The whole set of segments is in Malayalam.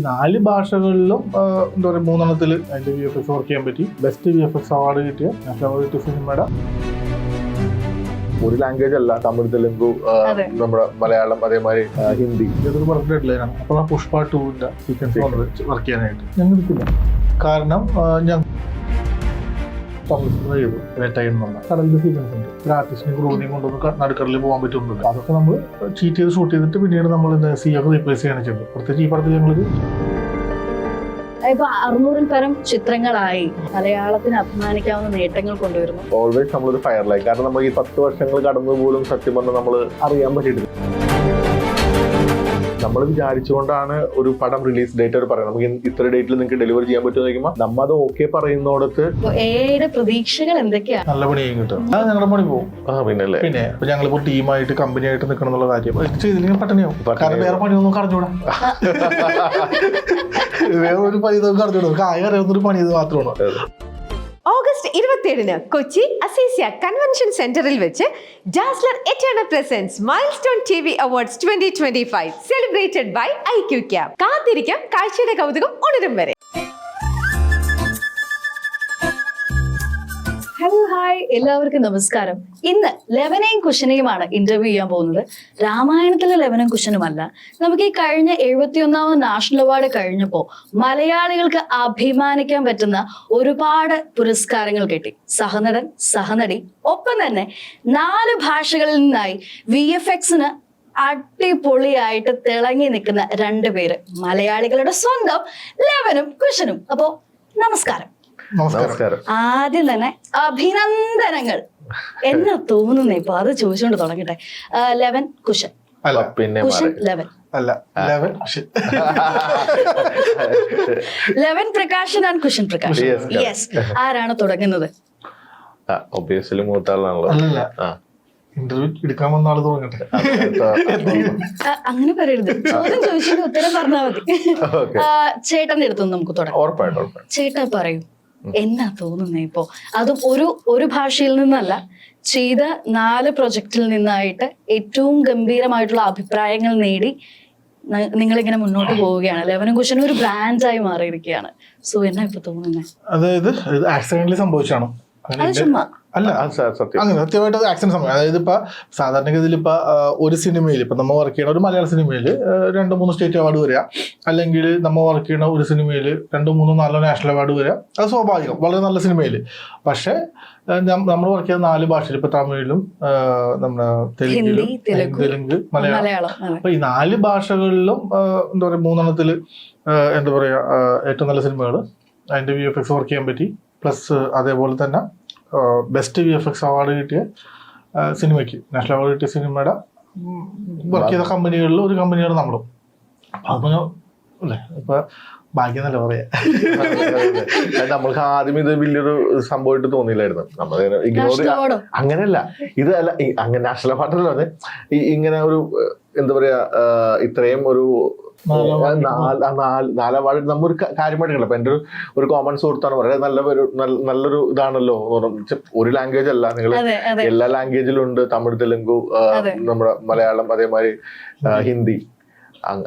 4 ഭാഷകളിലും എന്താ പറയുക 3 അതിന്റെ VFX വർക്ക് ചെയ്യാൻ പറ്റി. ബെസ്റ്റ് VFX അവാർഡ് കിട്ടിയ നാഷണൽ സിനിമയുടെ ഒരു ലാംഗ്വേജ് അല്ല, തമിഴ്, തെലുങ്കു, നമ്മുടെ മലയാളം, അതേമാതിരി ഹിന്ദി. ഇതൊരു പറഞ്ഞ ഡെഡ്ലൈനാണ്. അപ്പോൾ ആ പുഷ്പ 2ന്റെ സീക്വൻസ് വർക്ക് ചെയ്യാനായിട്ട് ഞങ്ങൾ എടുത്തില്ല. കാരണം ഞാൻ കടലിന്റെ സീക്വൻസ് ഉണ്ട്. ഒരു ആർട്ടിസ്റ്റിനെ ക്രൂവിനെയും കൊണ്ടൊന്ന് നടുക്കടലിൽ പോകാൻ പറ്റുന്നുണ്ട്. അതൊക്കെ നമ്മൾ ചീറ്റ് ചെയ്ത് ഷൂട്ട് ചെയ്തിട്ട് പിന്നീട് നമ്മൾ സിയൊക്കെ റീപ്ലേസ് ചെയ്യാണ് ചെയ്യുന്നത്. പ്രത്യേകിച്ച് ഈ പടത്തിൽ ഞങ്ങളൊരു ഇപ്പൊ 600-ൽ പരം ചിത്രങ്ങളായി മലയാളത്തിന് അഭിമാനിക്കാവുന്ന നേട്ടങ്ങൾ കൊണ്ടുവരുന്നു. ഓൾവേസ് നമ്മളൊരു ഫയർ ലൈൻ. കാരണം നമ്മൾ ഈ 10 വർഷങ്ങൾ കടന്നു പോലും സത്യം പറഞ്ഞാൽ നമ്മൾ അറിയാൻ പറ്റിയിട്ടില്ല. നമ്മൾ വിചാരിച്ചുകൊണ്ടാണ് ഒരു പടം റിലീസ് ഡേറ്റ് അവർ പറയുന്നത്. നമുക്ക് ഇത്ര ഡേറ്റിൽ നിങ്ങൾക്ക് ഡെലിവറി ചെയ്യാൻ പറ്റുമെന്ന് ചോദിക്കുമ്പോൾ നമ്മൾ അത് ഓക്കെ പറയുന്നോടത്ത് എയുടെ പ്രതീക്ഷകൾ എന്തൊക്കെയാണ്? നല്ല പണിയും കിട്ടും. അത് ഞങ്ങളുടെ പണി പോകും. പിന്നല്ലേ പിന്നെ ഇപ്പൊ ഞങ്ങളിപ്പോ ടീമായിട്ട് കമ്പനിയായിട്ട് നിൽക്കണം എന്നുള്ള കാര്യം ചെയ്തില്ലെങ്കിൽ പട്ടണിയാവും. കാരണം വേറെ പണിയൊന്നും കറഞ്ഞൂടാ. വേറെ ഒരു പണി ഇതൊക്കെ അറിഞ്ഞൂടാ. ആയ അറിയാവുന്നൊരു പണി ഇത് മാത്രമാണ്. ഓഗസ്റ്റ് 27-ന് കൊച്ചി അസീസിയ കൺവെൻഷൻ സെന്ററിൽ വെച്ച് dazzler eternal presence milestone TV awards 2025 celebrated by IQCAM. കാത്തിരിക്കാം കാഴ്ചയുടെ കൗതുകം ഉണരും വരെ. ഹലോ ഹായ്, എല്ലാവർക്കും നമസ്കാരം. ഇന്ന് ലെവനെയും കുഷനെയുമാണ് ഇന്റർവ്യൂ ചെയ്യാൻ പോകുന്നത്. രാമായണത്തിലെ ലെവനും കുഷനുമല്ല. നമുക്ക് ഈ കഴിഞ്ഞ 71ാമത് നാഷണൽ അവാർഡ് കഴിഞ്ഞപ്പോൾ മലയാളികൾക്ക് അഭിമാനിക്കാൻ പറ്റുന്ന ഒരുപാട് പുരസ്കാരങ്ങൾ കിട്ടി. സഹനടൻ, സഹനടി, ഒപ്പം തന്നെ 4 ഭാഷകളിൽ നിന്നായി VFX-ന് അടിപൊളിയായിട്ട് തിളങ്ങി നിൽക്കുന്ന 2 പേര്, മലയാളികളുടെ സ്വന്തം ലെവനും കുഷനും. അപ്പോ നമസ്കാരം. നമസ്കാരം. ആദ്യം തന്നെ അഭിനന്ദനങ്ങൾ. എന്നാ തോന്നുന്നേ ഇപ്പൊ അത് ചോദിച്ചുകൊണ്ട് തുടങ്ങട്ടെ. ലെവൻ കുഷൻ, അല്ല പിന്നെ കുഷൻ ലെവൻ അല്ല eleven Prakashan and cushion Prakashan. Yes. ആരാണ് തുടങ്ങുന്നത്? ഒബ്വിയസ്ലി മൂത്താളാണല്ലോ. അല്ലല്ല, ഇന്റർവ്യൂ എടുക്കാൻ വന്ന ആള് തുടങ്ങട്ടെ. അങ്ങനെ പറയരുത്. ചോദ്യം ചോദിച്ചിട്ട് ഉത്തരം പറഞ്ഞാൽ മതി. ചേട്ടന്റെ അടുത്തൊന്നും നമുക്ക് തുടങ്ങാം. ചേട്ടാ പറയൂ, എന്നാ തോന്നുന്നേ ഇപ്പോ? അതും ഒരു ഭാഷയിൽ നിന്നല്ല, ചെയ്ത 4 പ്രൊജക്റ്റിൽ നിന്നായിട്ട് ഏറ്റവും ഗംഭീരമായിട്ടുള്ള അഭിപ്രായങ്ങൾ നേടി നിങ്ങളിങ്ങനെ മുന്നോട്ട് പോവുകയാണ്. ലെവനും കുഷനും ഒരു ബ്രാൻഡായി മാറിയിരിക്കുകയാണ്. സോ എന്നാ ഇപ്പൊ തോന്നുന്നേ? അതായത് ഇത് ആക്സിഡന്റലി സംഭവിച്ചാണോ? അത് ചുമ്മാ അല്ല, അങ്ങനെ സത്യമായിട്ട് ആക്സിഡന്റ് സംഭവം. അതായത് ഇപ്പൊ സാധാരണഗതിയിൽ ഇപ്പൊ ഒരു സിനിമയിൽ ഇപ്പൊ നമ്മൾ വർക്ക് ചെയ്യണ ഒരു മലയാള സിനിമയിൽ 2-3 സ്റ്റേറ്റ് അവാർഡ് വരിക, അല്ലെങ്കിൽ നമ്മൾ വർക്ക് ചെയ്യണ ഒരു സിനിമയിൽ 2-3-4 നാഷണൽ അവാർഡ് വരിക, അത് സ്വാഭാവികം, വളരെ നല്ല സിനിമയിൽ. പക്ഷെ നമ്മൾ വർക്ക് ചെയ്യുന്ന 4 ഭാഷയിൽ, ഇപ്പൊ തമിഴിലും നമ്മുടെ തെലുങ്ക്, മലയാളം, അപ്പൊ ഈ 4 ഭാഷകളിലും എന്താ പറയാ 3 എന്താ പറയാ ഏറ്റവും നല്ല സിനിമകൾ, അതിന്റെ VFX വർക്ക് ചെയ്യാൻ പറ്റി. പ്ലസ് അതേപോലെ തന്നെ ബെസ്റ്റ് VFX അവാർഡ് കിട്ടിയ സിനിമയ്ക്ക്, നാഷണൽ അവാർഡ് കിട്ടിയ സിനിമയുടെ വർക്ക് ചെയ്ത കമ്പനികളിൽ ഒരു കമ്പനിയാണ് നമ്മളും. അപ്പൊ അല്ലേ ഇപ്പൊ ഭാഗ്യം പറയാ. നമ്മൾക്ക് ആദ്യം ഇത് വലിയൊരു സംഭവമായിട്ട് തോന്നിയില്ലായിരുന്നു. നമ്മൾ അങ്ങനെയല്ല, ഇത് അല്ല അങ്ങനെ നാഷണൽ അവാർഡ് ഇങ്ങനെ ഒരു എന്താ പറയാ ഇത്രയും ഒരു 4 അവാർഡ് നമ്മൊരു കാര്യമായിട്ട് കണ്ടു. അപ്പൊ എന്റെ ഒരു കോമൺ സുഹൃത്താണ് പറയുന്നത്, നല്ലൊരു ഇതാണല്ലോ. ഒരു ലാംഗ്വേജ് അല്ല, നിങ്ങൾ എല്ലാ ലാംഗ്വേജിലും ഉണ്ട്. തമിഴ്, തെലുങ്കു, നമ്മുടെ മലയാളം, അതേമാതിരി ഹിന്ദി.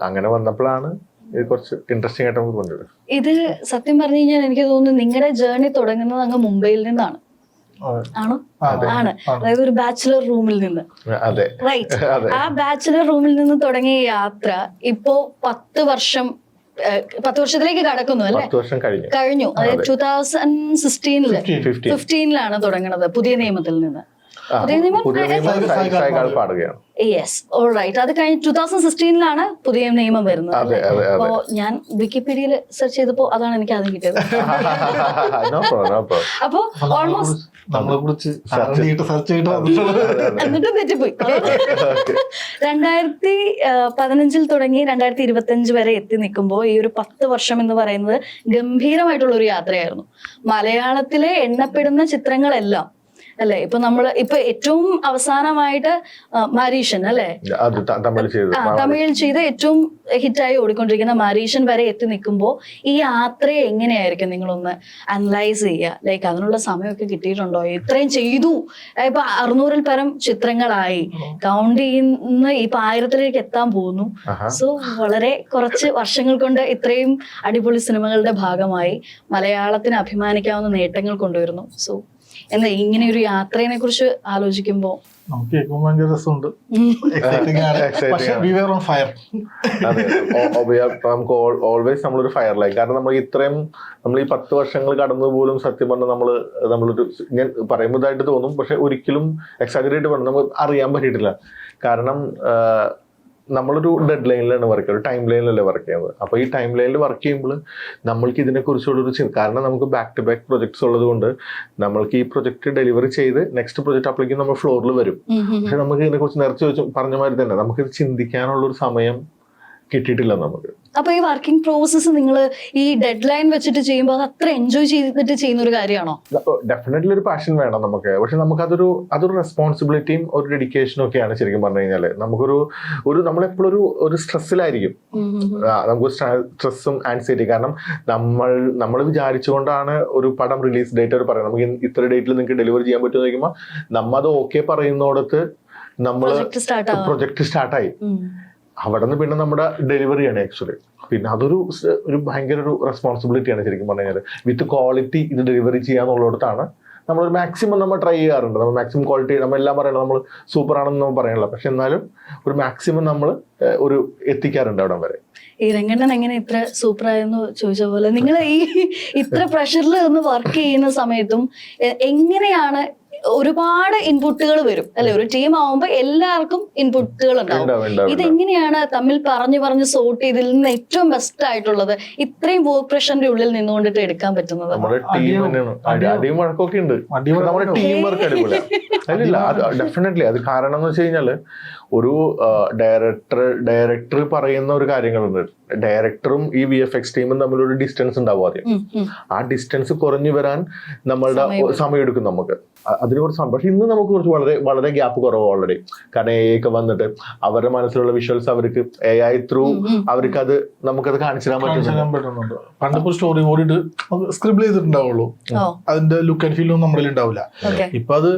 അങ്ങനെ വന്നപ്പോഴാണ് ഇത് കുറച്ച് ഇൻട്രസ്റ്റിംഗ് ആയിട്ട് നമുക്ക് കൊണ്ടുവരും. ഇത് സത്യം പറഞ്ഞു കഴിഞ്ഞാൽ എനിക്ക് തോന്നുന്നു നിങ്ങളുടെ ജേർണി തുടങ്ങുന്നത് അങ്ങ് മുംബൈയിൽ നിന്നാണ്. ആണോ? ആണ്. അതായത് ഒരു ബാച്ചിലർ റൂമിൽ നിന്ന്. റൈറ്റ്. ആ ബാച്ചിലർ റൂമിൽ നിന്ന് തുടങ്ങിയ യാത്ര ഇപ്പോ 10 വർഷത്തിലേക്ക് കടക്കുന്നു അല്ലെ? കഴിഞ്ഞു. അതായത് 2015-ലാണ് തുടങ്ങുന്നത് പുതിയ നിയമത്തിൽ നിന്ന്. Yes, all right. അത് കഴിഞ്ഞ് 2016-ലാണ് പുതിയ നിയമം വരുന്നത്. അപ്പോ ഞാൻ വിക്കിപീഡിയയിൽ സെർച്ച് ചെയ്തപ്പോ അതാണ് എനിക്ക് ആദ്യം കിട്ടിയത്. അപ്പോ ഓൾമോസ്റ്റ് എന്നിട്ടും തെറ്റിപ്പോയി. 2015 തുടങ്ങി 2025 വരെ എത്തി നിൽക്കുമ്പോൾ ഈ ഒരു 10 വർഷം എന്ന് പറയുന്നത് ഗംഭീരമായിട്ടുള്ള ഒരു യാത്രയായിരുന്നു. മലയാളത്തിലെ എണ്ണപ്പെടുന്ന ചിത്രങ്ങളെല്ലാം അല്ലെ? ഇപ്പൊ നമ്മള് ഇപ്പൊ ഏറ്റവും അവസാനമായിട്ട് മാരീഷൻ അല്ലെ, അത് തമിഴ് ചെയ്തു. തമിഴിൽ ചെയ്ത് ഏറ്റവും ഹിറ്റായി ഓടിക്കൊണ്ടിരിക്കുന്ന മാരീഷൻ വരെ എത്തി നിൽക്കുമ്പോൾ ഈ യാത്രയെ എങ്ങനെയായിരിക്കും നിങ്ങളൊന്ന് അനലൈസ് ചെയ്യുക? ലൈക്ക് അതിനുള്ള സമയമൊക്കെ കിട്ടിയിട്ടുണ്ടോ? ഇത്രയും ചെയ്തു, ഇപ്പൊ 600-ൽ പരം ചിത്രങ്ങളായി, കൗണ്ട് ചെയ്യുന്ന ഇപ്പൊ 1000-ലേക്ക് എത്താൻ പോകുന്നു. സോ വളരെ കുറച്ച് വർഷങ്ങൾ കൊണ്ട് ഇത്രയും അടിപൊളി സിനിമകളുടെ ഭാഗമായി മലയാളത്തിന് അഭിമാനിക്കാവുന്ന നേട്ടങ്ങൾ കൊണ്ടുവരുന്നു. സോ എന്താ ഇങ്ങനെ ഒരു യാത്രയെ കുറിച്ച് ആലോചിക്കുമ്പോ നമുക്ക് കേൾക്കുമ്പോൾ ഭയങ്കര രസമുണ്ട്, എക്സൈറ്റിംഗ് ആണ്. പക്ഷേ we were on fire. അതെ, നമുക്ക് ഓൾവേസ് നമ്മളൊരു ഫയറിലായി. കാരണം നമ്മൾ ഈ 10 വർഷങ്ങൾ കടന്നു പോലും സത്യം പറഞ്ഞാൽ നമ്മളൊരു ഞാൻ പറയുമ്പോൾ ഇതായിട്ട് തോന്നും, പക്ഷെ ഒരിക്കലും എക്സാജറേറ്റ് പറഞ്ഞു നമുക്ക് അറിയാൻ പറ്റിയിട്ടില്ല. കാരണം നമ്മളൊരു ഡെഡ് ലൈനിലാണ് വർക്ക് ചെയ്യുന്നത്, ഒരു ടൈം ലൈനിലല്ലേ വർക്ക് ചെയ്യുന്നത്. അപ്പോൾ ഈ ടൈം ലൈനിൽ വർക്ക് ചെയ്യുമ്പോൾ നമ്മൾക്ക് ഇതിനെക്കുറിച്ചുള്ളൊരു കാരണം നമുക്ക് ബാക്ക് ടു ബാക്ക് പ്രൊജക്ട്സ് ഉള്ളത് കൊണ്ട് നമ്മൾക്ക് ഈ പ്രൊജക്ട് ഡെലിവറി ചെയ്ത് നെക്സ്റ്റ് പ്രൊജക്ട് അപ്ലിക്കും നമ്മൾ ഫ്ലോറിൽ വരും. പക്ഷെ നമുക്ക് ഇതിനെക്കുറിച്ച് നേരത്തെ പറഞ്ഞ മാതിരി തന്നെ നമുക്കിത് ചിന്തിക്കാനുള്ളൊരു സമയം കിട്ടിയിട്ടില്ല നമുക്ക്. അപ്പൊ ഈ വർക്കിംഗ് പ്രോസസ്സ് നിങ്ങൾ ഈ ഡെഡ് ലൈൻ വെച്ചിട്ട് ചെയ്യുമ്പോൾ അത് അത്ര എൻജോയ് ചെയ്തിട്ട് ചെയ്യുന്ന ഒരു കാര്യമാണോ? ഡെഫിനറ്റ്ലി ഒരു പാഷൻ വേണം നമുക്ക്. പക്ഷെ നമുക്ക് അതൊരു റെസ്പോൺസിബിലിറ്റിയും ഒരു ഡെഡിക്കേഷനും ഒക്കെയാണ് ശരിക്കും പറഞ്ഞു കഴിഞ്ഞാല്. നമുക്കൊരു നമ്മളെപ്പോഴും ഒരു സ്ട്രെസ്സിലായിരിക്കും, നമുക്ക് സ്ട്രെസ്സും ആൻസൈറ്റി. കാരണം നമ്മൾ വിചാരിച്ചുകൊണ്ടാണ് ഒരു പടം റിലീസ് ഡേറ്റ് അവർ പറയുന്നത്, നമുക്ക് ഇത്ര ഡേറ്റിൽ നിങ്ങൾക്ക് ഡെലിവറി ചെയ്യാൻ പറ്റുമെന്ന് ചോദിക്കുമ്പോൾ നമ്മ അത് ഓക്കെ പറയുന്നിടത്ത് നമ്മൾ പ്രൊജക്ട് സ്റ്റാർട്ടായി. അവിടെ നിന്ന് പിന്നെ നമ്മുടെ ഡെലിവറിയാണ് ആക്ച്വലി. പിന്നെ അതൊരു ഭയങ്കര ഒരു റെസ്പോൺസിബിലിറ്റിയാണ് ശരിക്കും പറഞ്ഞു കഴിഞ്ഞാൽ. വിത്ത് ക്വാളിറ്റി ഇത് ഡെലിവറി ചെയ്യാന്നുള്ളിടത്താണ് നമ്മളൊരു മാക്സിമം നമ്മൾ ട്രൈ ചെയ്യാറുണ്ട്. നമ്മൾ മാക്സിമം ക്വാളിറ്റി നമ്മളെല്ലാം പറയണം, നമ്മൾ സൂപ്പർ ആണെന്ന് നമ്മൾ പറയണല്ലോ, പക്ഷെ എന്നാലും ഒരു മാക്സിമം നമ്മൾ ഒരു എത്തിക്കാറുണ്ട് അവിടെ വരെ. ഈ രംഗണ്ണൻ എങ്ങനെ ഇത്ര സൂപ്പർ ആയെന്ന് ചോദിച്ച പോലെ നിങ്ങൾ ഈ ഇത്ര പ്രഷറിൽ ഒന്ന് വർക്ക് ചെയ്യുന്ന സമയത്തും എങ്ങനെയാണ്? ഒരുപാട് ഇൻപുട്ടുകൾ വരും അല്ലെ, ഒരു ടീം ആവുമ്പോ എല്ലാവർക്കും ഇൻപുട്ടുകൾ ഉണ്ടാവും. ഇതെങ്ങനെയാണ് തമ്മിൽ പറഞ്ഞു സോർട്ട് ചെയ്തതിൽ നിന്ന് ഏറ്റവും ബെസ്റ്റ് ആയിട്ടുള്ളത് ഇത്രയും വർക്ക് പ്രഷറിന്റെ ഉള്ളിൽ നിന്നുകൊണ്ടിട്ട് എടുക്കാൻ പറ്റുന്നത്? അടിയും വഴക്കൊക്കെ ഉണ്ട്, നമ്മുടെ ടീം വർക്ക് അടിപൊളിയാണ്. അല്ലല്ല, അത് ഡെഫിനറ്റ്ലി. അത് കാരണം എന്ന് വെച്ച് കഴിഞ്ഞാല് ഒരു ഡയറക്ടർ പറയുന്ന ഒരു കാര്യങ്ങളുണ്ട്. ഡയറക്ടറും ഈ VFX ടീമും തമ്മിലൊരു ഡിസ്റ്റൻസ് ഉണ്ടാവും ആദ്യം. ആ ഡിസ്റ്റൻസ് കുറഞ്ഞു വരാൻ നമ്മളുടെ സമയം എടുക്കും നമുക്ക്. അതിന് കുറച്ച് സമയം. പക്ഷെ ഇന്ന് നമുക്ക് കുറച്ച് വളരെ വളരെ ഗ്യാപ്പ് കുറവ് ഓൾറെഡി. കാരണം AI ഒക്കെ വന്നിട്ട് അവരുടെ മനസ്സിലുള്ള വിഷ്വൽസ് അവർക്ക് AI ത്രൂ നമുക്കത് കാണിച്ചു തരാൻ പറ്റുന്നുണ്ട്. പണ്ടിപ്പോ സ്റ്റോറി ബോർഡ് സ്ക്രിബിൾ ചെയ്തിട്ടുണ്ടാവുള്ളൂ, അതിന്റെ ലുക്ക് ആൻഡ് ഫീലൊന്നും നമ്മളിൽ ഉണ്ടാവില്ല. ഇപ്പൊ അത്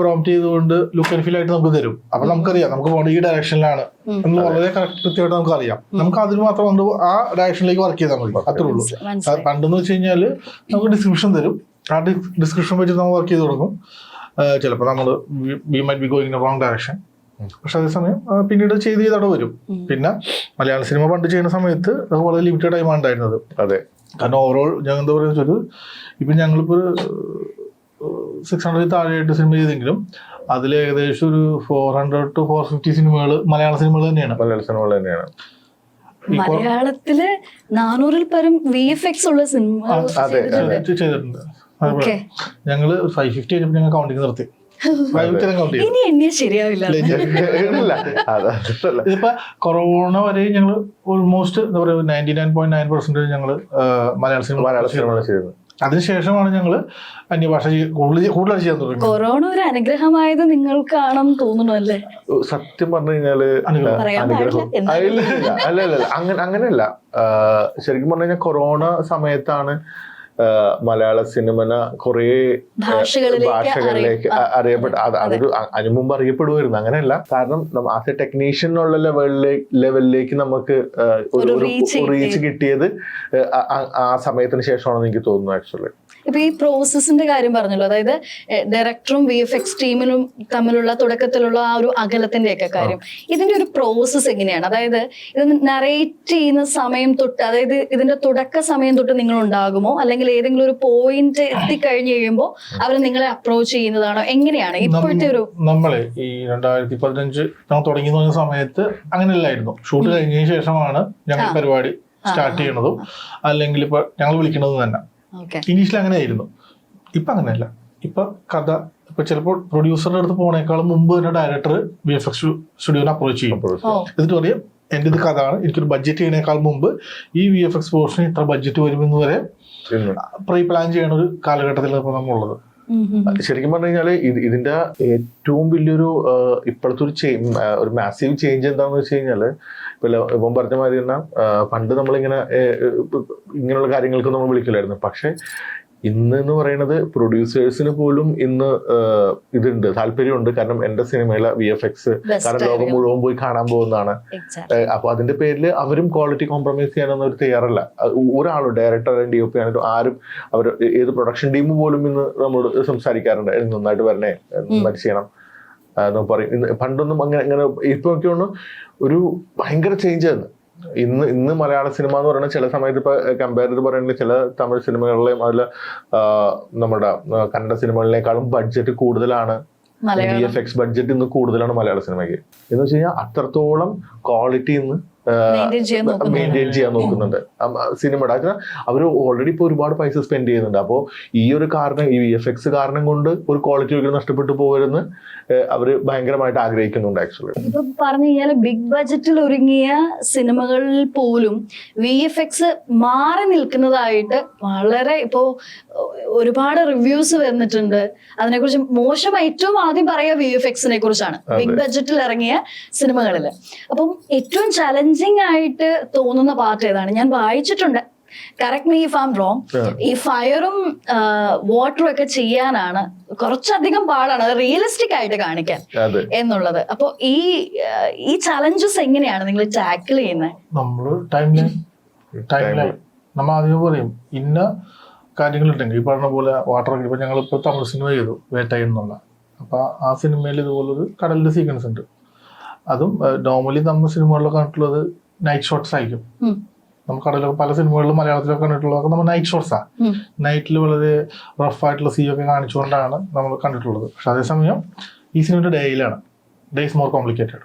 പ്രോംപ്റ്റ് ചെയ്തുകൊണ്ട് ലുക്ക് ആൻഡ് ഫീൽ ആയിട്ട് നമുക്ക് തരും. അപ്പൊ നമുക്കറിയാം നമുക്ക് പോകേണ്ട ഈ ഡയറക്ഷനിലാണ് എന്ന് വളരെ കൃത്യമായിട്ട് നമുക്ക് അറിയാം. നമുക്ക് അതിന് മാത്രം കൊണ്ട് ആ ഡയറക്ഷനിലേക്ക് വർക്ക് ചെയ്താൽ മതി, അത്രേ ഉള്ളൂ. പണ്ടെന്ന് വെച്ച് കഴിഞ്ഞാല് നമുക്ക് ഡിസ്ക്രിപ്ഷൻ തരും, ആ ഡിസ്ക്രിപ്ഷൻ വെച്ചിട്ട് നമ്മൾ വർക്ക് ചെയ്ത് തുടങ്ങും. ചിലപ്പോൾ നമ്മൾ V might be going in A wrong direction, പക്ഷെ അതേസമയം പിന്നീട് ചെയ്തവിടെ വരും. പിന്നെ മലയാള സിനിമ പണ്ട് ചെയ്യുന്ന സമയത്ത് അത് വളരെ ലിമിറ്റഡ് ടൈമാണ് ഉണ്ടായിരുന്നത്. അതെ, കാരണം ഓവറോൾ ഞങ്ങൾ എന്താ പറയുക വെച്ചാൽ ഇപ്പം ഞങ്ങളിപ്പോൾ 600 താഴെയായിട്ട് സിനിമ ചെയ്തെങ്കിലും അതിൽ ഏകദേശം ഒരു 400 to 450 സിനിമകൾ മലയാള സിനിമകൾ തന്നെയാണ്. മലയാളത്തില് 400-ൽ പരം VFX ഉള്ള സിനിമ ചെയ്തിട്ടുണ്ട്. ഞങ്ങള് 550 കഴിഞ്ഞപ്പോൾ ഞങ്ങൾ കൗണ്ടിങ് നിർത്തി. ഇനി എണ്ണിയാ ശരിയാവില്ല. ഇതിപ്പോ കൊറോണ വരെ ഞങ്ങൾ ഓൾമോസ്റ്റ് എന്താ പറയുക 99.9% ഞങ്ങള് മലയാള സിനിമ ചെയ്തത്. അതിനുശേഷമാണ് ഞങ്ങൾ അന്യഭാഷ കൂടുതലായി ചെയ്യാൻ തുടങ്ങി. കൊറോണ ഒരു അനുഗ്രഹമായത് നിങ്ങൾക്കാണെന്ന് തോന്നുന്നു അല്ലേ? സത്യം പറഞ്ഞു കഴിഞ്ഞാല് അങ്ങനെയല്ല. ശരിക്കും പറഞ്ഞു കഴിഞ്ഞാൽ കൊറോണ സമയത്താണ് മലയാള സിനിമന കുറേ ഭാഷകളിലേക്ക് അറിയപ്പെട്ട. അതൊരു അതിനു മുമ്പ് അറിയപ്പെടുമായിരുന്നു, അങ്ങനെയല്ല. കാരണം ആസ് എ ടെക്നീഷ്യൻ ഉള്ള ലെവലിലേക്ക് നമുക്ക് ഒരു റീച്ച് കിട്ടിയത് ആ സമയത്തിന് ശേഷമാണെന്ന് എനിക്ക് തോന്നുന്നു ആക്ച്വലി. ഇപ്പൊ ഈ പ്രോസസ്സിന്റെ കാര്യം പറഞ്ഞല്ലോ, അതായത് ഡയറക്ടറും VFX ടീമിലും തമ്മിലുള്ള തുടക്കത്തിലുള്ള ആ ഒരു അകലത്തിന്റെ ഒക്കെ കാര്യം, ഇതിന്റെ ഒരു പ്രോസസ്സ് എങ്ങനെയാണ്? അതായത് ഇത് നറേറ്റ് ചെയ്യുന്ന സമയം തൊട്ട്, അതായത് ഇതിന്റെ തുടക്ക സമയം തൊട്ട് നിങ്ങൾ ഉണ്ടാകുമോ, അല്ലെങ്കിൽ ഏതെങ്കിലും ഒരു പോയിന്റ് എത്തിക്കഴിഞ്ഞ് കഴിയുമ്പോൾ അവർ നിങ്ങളെ അപ്രോച്ച് ചെയ്യുന്നതാണോ, എങ്ങനെയാണ് ഇപ്പോഴത്തെ ഒരു? നമ്മളെ ഈ 2015 നമ്മൾ തുടങ്ങി തുടങ്ങിയ സമയത്ത് അങ്ങനെയല്ലായിരുന്നു. ഷൂട്ട് കഴിഞ്ഞതിന് ശേഷമാണ് ഞങ്ങൾ പരിപാടി സ്റ്റാർട്ട് ചെയ്യണതും അല്ലെങ്കിൽ ഇപ്പൊ ഞങ്ങൾ വിളിക്കണതും തന്നെ. ഇനീഷ്യലി അങ്ങനെയായിരുന്നു. ഇപ്പൊ അങ്ങനെയല്ല. ഇപ്പൊ കഥ ഇപ്പൊ ചിലപ്പോൾ പ്രൊഡ്യൂസറുടെ അടുത്ത് പോണേക്കാളും മുമ്പ് തന്നെ ഡയറക്ടർ VFX സ്റ്റുഡിയോനെ അപ്രോച്ച് ചെയ്യും. എന്നിട്ട് പറയാം എൻ്റെ ഇത് കഥയാണ്, എനിക്കൊരു ബഡ്ജറ്റ് ചെയ്യുന്നേക്കാൾ മുമ്പ് ഈ VFX പോർഷന് ഇത്ര ബഡ്ജറ്റ് വരുമെന്ന് വരെ പ്രീ പ്ലാൻ ചെയ്യണ ഒരു കാലഘട്ടത്തിലാണ് ഇപ്പോൾ നമ്മളുള്ളത്. ശരിക്കും പറഞ്ഞു കഴിഞ്ഞാല് ഇതിന്റെ ഏറ്റവും വലിയൊരു ഇപ്പോഴത്തെ ഒരു മാസീവ് ചേഞ്ച് എന്താണെന്ന് വെച്ച് കഴിഞ്ഞാല് ഇപ്പം പറഞ്ഞ മാതിരി തന്നെ പണ്ട് നമ്മളിങ്ങനെ ഇങ്ങനെയുള്ള കാര്യങ്ങൾക്ക് നമ്മൾ വിളിക്കില്ലായിരുന്നു. പക്ഷെ ഇന്ന് എന്ന് പറയുന്നത് പ്രൊഡ്യൂസേഴ്സിന് പോലും ഇന്ന് ഇതുണ്ട്, താല്പര്യമുണ്ട്. കാരണം എന്റെ സിനിമയിലെ VFX കാരണം ലോകം മുഴുവൻ പോയി കാണാൻ പോകുന്നതാണ്. അപ്പൊ അതിന്റെ പേരിൽ അവരും ക്വാളിറ്റി കോംപ്രമൈസ് ചെയ്യാനൊന്നും അവർ തയ്യാറല്ല. ഒരാളും ഡയറക്ടർ DOP ആണെങ്കിലും ആരും അവർ ഏത് പ്രൊഡക്ഷൻ ടീം പോലും ഇന്ന് നമ്മളോട് സംസാരിക്കാറുണ്ട്, നന്നായിട്ട് വരണേ, നന്നായിട്ട് ചെയ്യണം എന്ന് പറയും. പണ്ടൊന്നും അങ്ങനെ ഇപ്പൊ ഒക്കെ ഒരു ഭയങ്കര ചേഞ്ച് ആണ്. ഇന്ന് മലയാള സിനിമ എന്ന് പറയുന്നത് ചില സമയത്ത് ഇപ്പൊ കമ്പയർ ചെയ്ത് പറയുകയാണെങ്കിൽ ചില തമിഴ് സിനിമകളിലെയും അതിൽ നമ്മുടെ കന്നഡ സിനിമകളിനേക്കാളും ബഡ്ജറ്റ് കൂടുതലാണ്. VFX ബഡ്ജറ്റ് ഇന്ന് കൂടുതലാണ് മലയാള സിനിമയ്ക്ക്. എന്ന് വെച്ച് കഴിഞ്ഞാൽ അത്രത്തോളം ക്വാളിറ്റി ഇന്ന് മെയിൻറ്റെയിൻ ചെയ്യാൻ നോക്കുന്നുണ്ട് സിനിമയുടെ. അവർ ഓൾറെഡി ഇപ്പൊ ഒരുപാട് പൈസ സ്പെൻഡ് ചെയ്യുന്നുണ്ട്. അപ്പോൾ ഈ ഒരു കാരണം, ഈ VFX കാരണം കൊണ്ട് ഒരു ക്വാളിറ്റി ഒരിക്കലും നഷ്ടപ്പെട്ടു പോകരുതെന്ന് അവര് ഭയങ്കരമായിട്ട് ആഗ്രഹിക്കുന്നുണ്ട്. ആക്ച്വലി ഇപ്പൊ പറഞ്ഞു കഴിഞ്ഞാൽ ബിഗ് ബഡ്ജറ്റിൽ ഒരുങ്ങിയ സിനിമകളിൽ പോലും VFX മാറി നിൽക്കുന്നതായിട്ട് വളരെ ഇപ്പോ ഒരുപാട് റിവ്യൂസ് വന്നിട്ടുണ്ട്. അതിനെക്കുറിച്ച് മോശം ഏറ്റവും ആദ്യം പറയുക VFX-നെ കുറിച്ചാണ് ബിഗ് ബഡ്ജറ്റിൽ ഇറങ്ങിയ സിനിമകളില്. അപ്പം ഏറ്റവും ചലഞ്ചിങ് ആയിട്ട് തോന്നുന്ന പാർട്ട് ഏതാണ്? ഞാൻ വായിച്ചിട്ടുണ്ട്, correct me if I am wrong, ഈ ഫയറും വാട്ടറും ഒക്കെ ചെയ്യാനാണ് കുറച്ചധികം പാടാണ്, അത് റിയലിസ്റ്റിക് ആയിട്ട് കാണിക്കാൻ എന്നുള്ളത്. അപ്പൊ ഈ ചലഞ്ചസ് എങ്ങനെയാണ് നിങ്ങൾ ടാക്കിൾ ചെയ്യുന്നത്? നമ്മള് ടൈം ലൈൻ നമ്മൾ ആദ്യം പറയും ഇന്ന കാര്യങ്ങളുണ്ടെങ്കിൽ ഈ പറഞ്ഞ പോലെ വാട്ടർ. ഇപ്പൊ ഞങ്ങളിപ്പോ തമിഴ് സിനിമ ചെയ്തു വേട്ടയൻ എന്നുള്ള. അപ്പൊ ആ സിനിമയിൽ ഇതുപോലൊരു കടലിന്റെ സീക്വൻസ് ഉണ്ട്. അതും നോർമലി നമ്മൾ സിനിമകളിലൊക്കെ കണ്ടിട്ടുള്ളത് നൈറ്റ് ഷോട്ട്സ് ആയിരിക്കും. നമ്മൾ കടലൊക്കെ പല സിനിമകളിലും മലയാളത്തിലൊക്കെ കണ്ടിട്ടുള്ളതൊക്കെ നമ്മൾ നൈറ്റ് ഷോട്ട്സാ. നൈറ്റിൽ വളരെ റഫായിട്ടുള്ള സീ ഒക്കെ കാണിച്ചുകൊണ്ടാണ് നമ്മൾ കണ്ടിട്ടുള്ളത്. പക്ഷെ അതേസമയം ഈ സിനിമയുടെ ഡേയ്സ് മോർ കോംപ്ലിക്കേറ്റഡ്.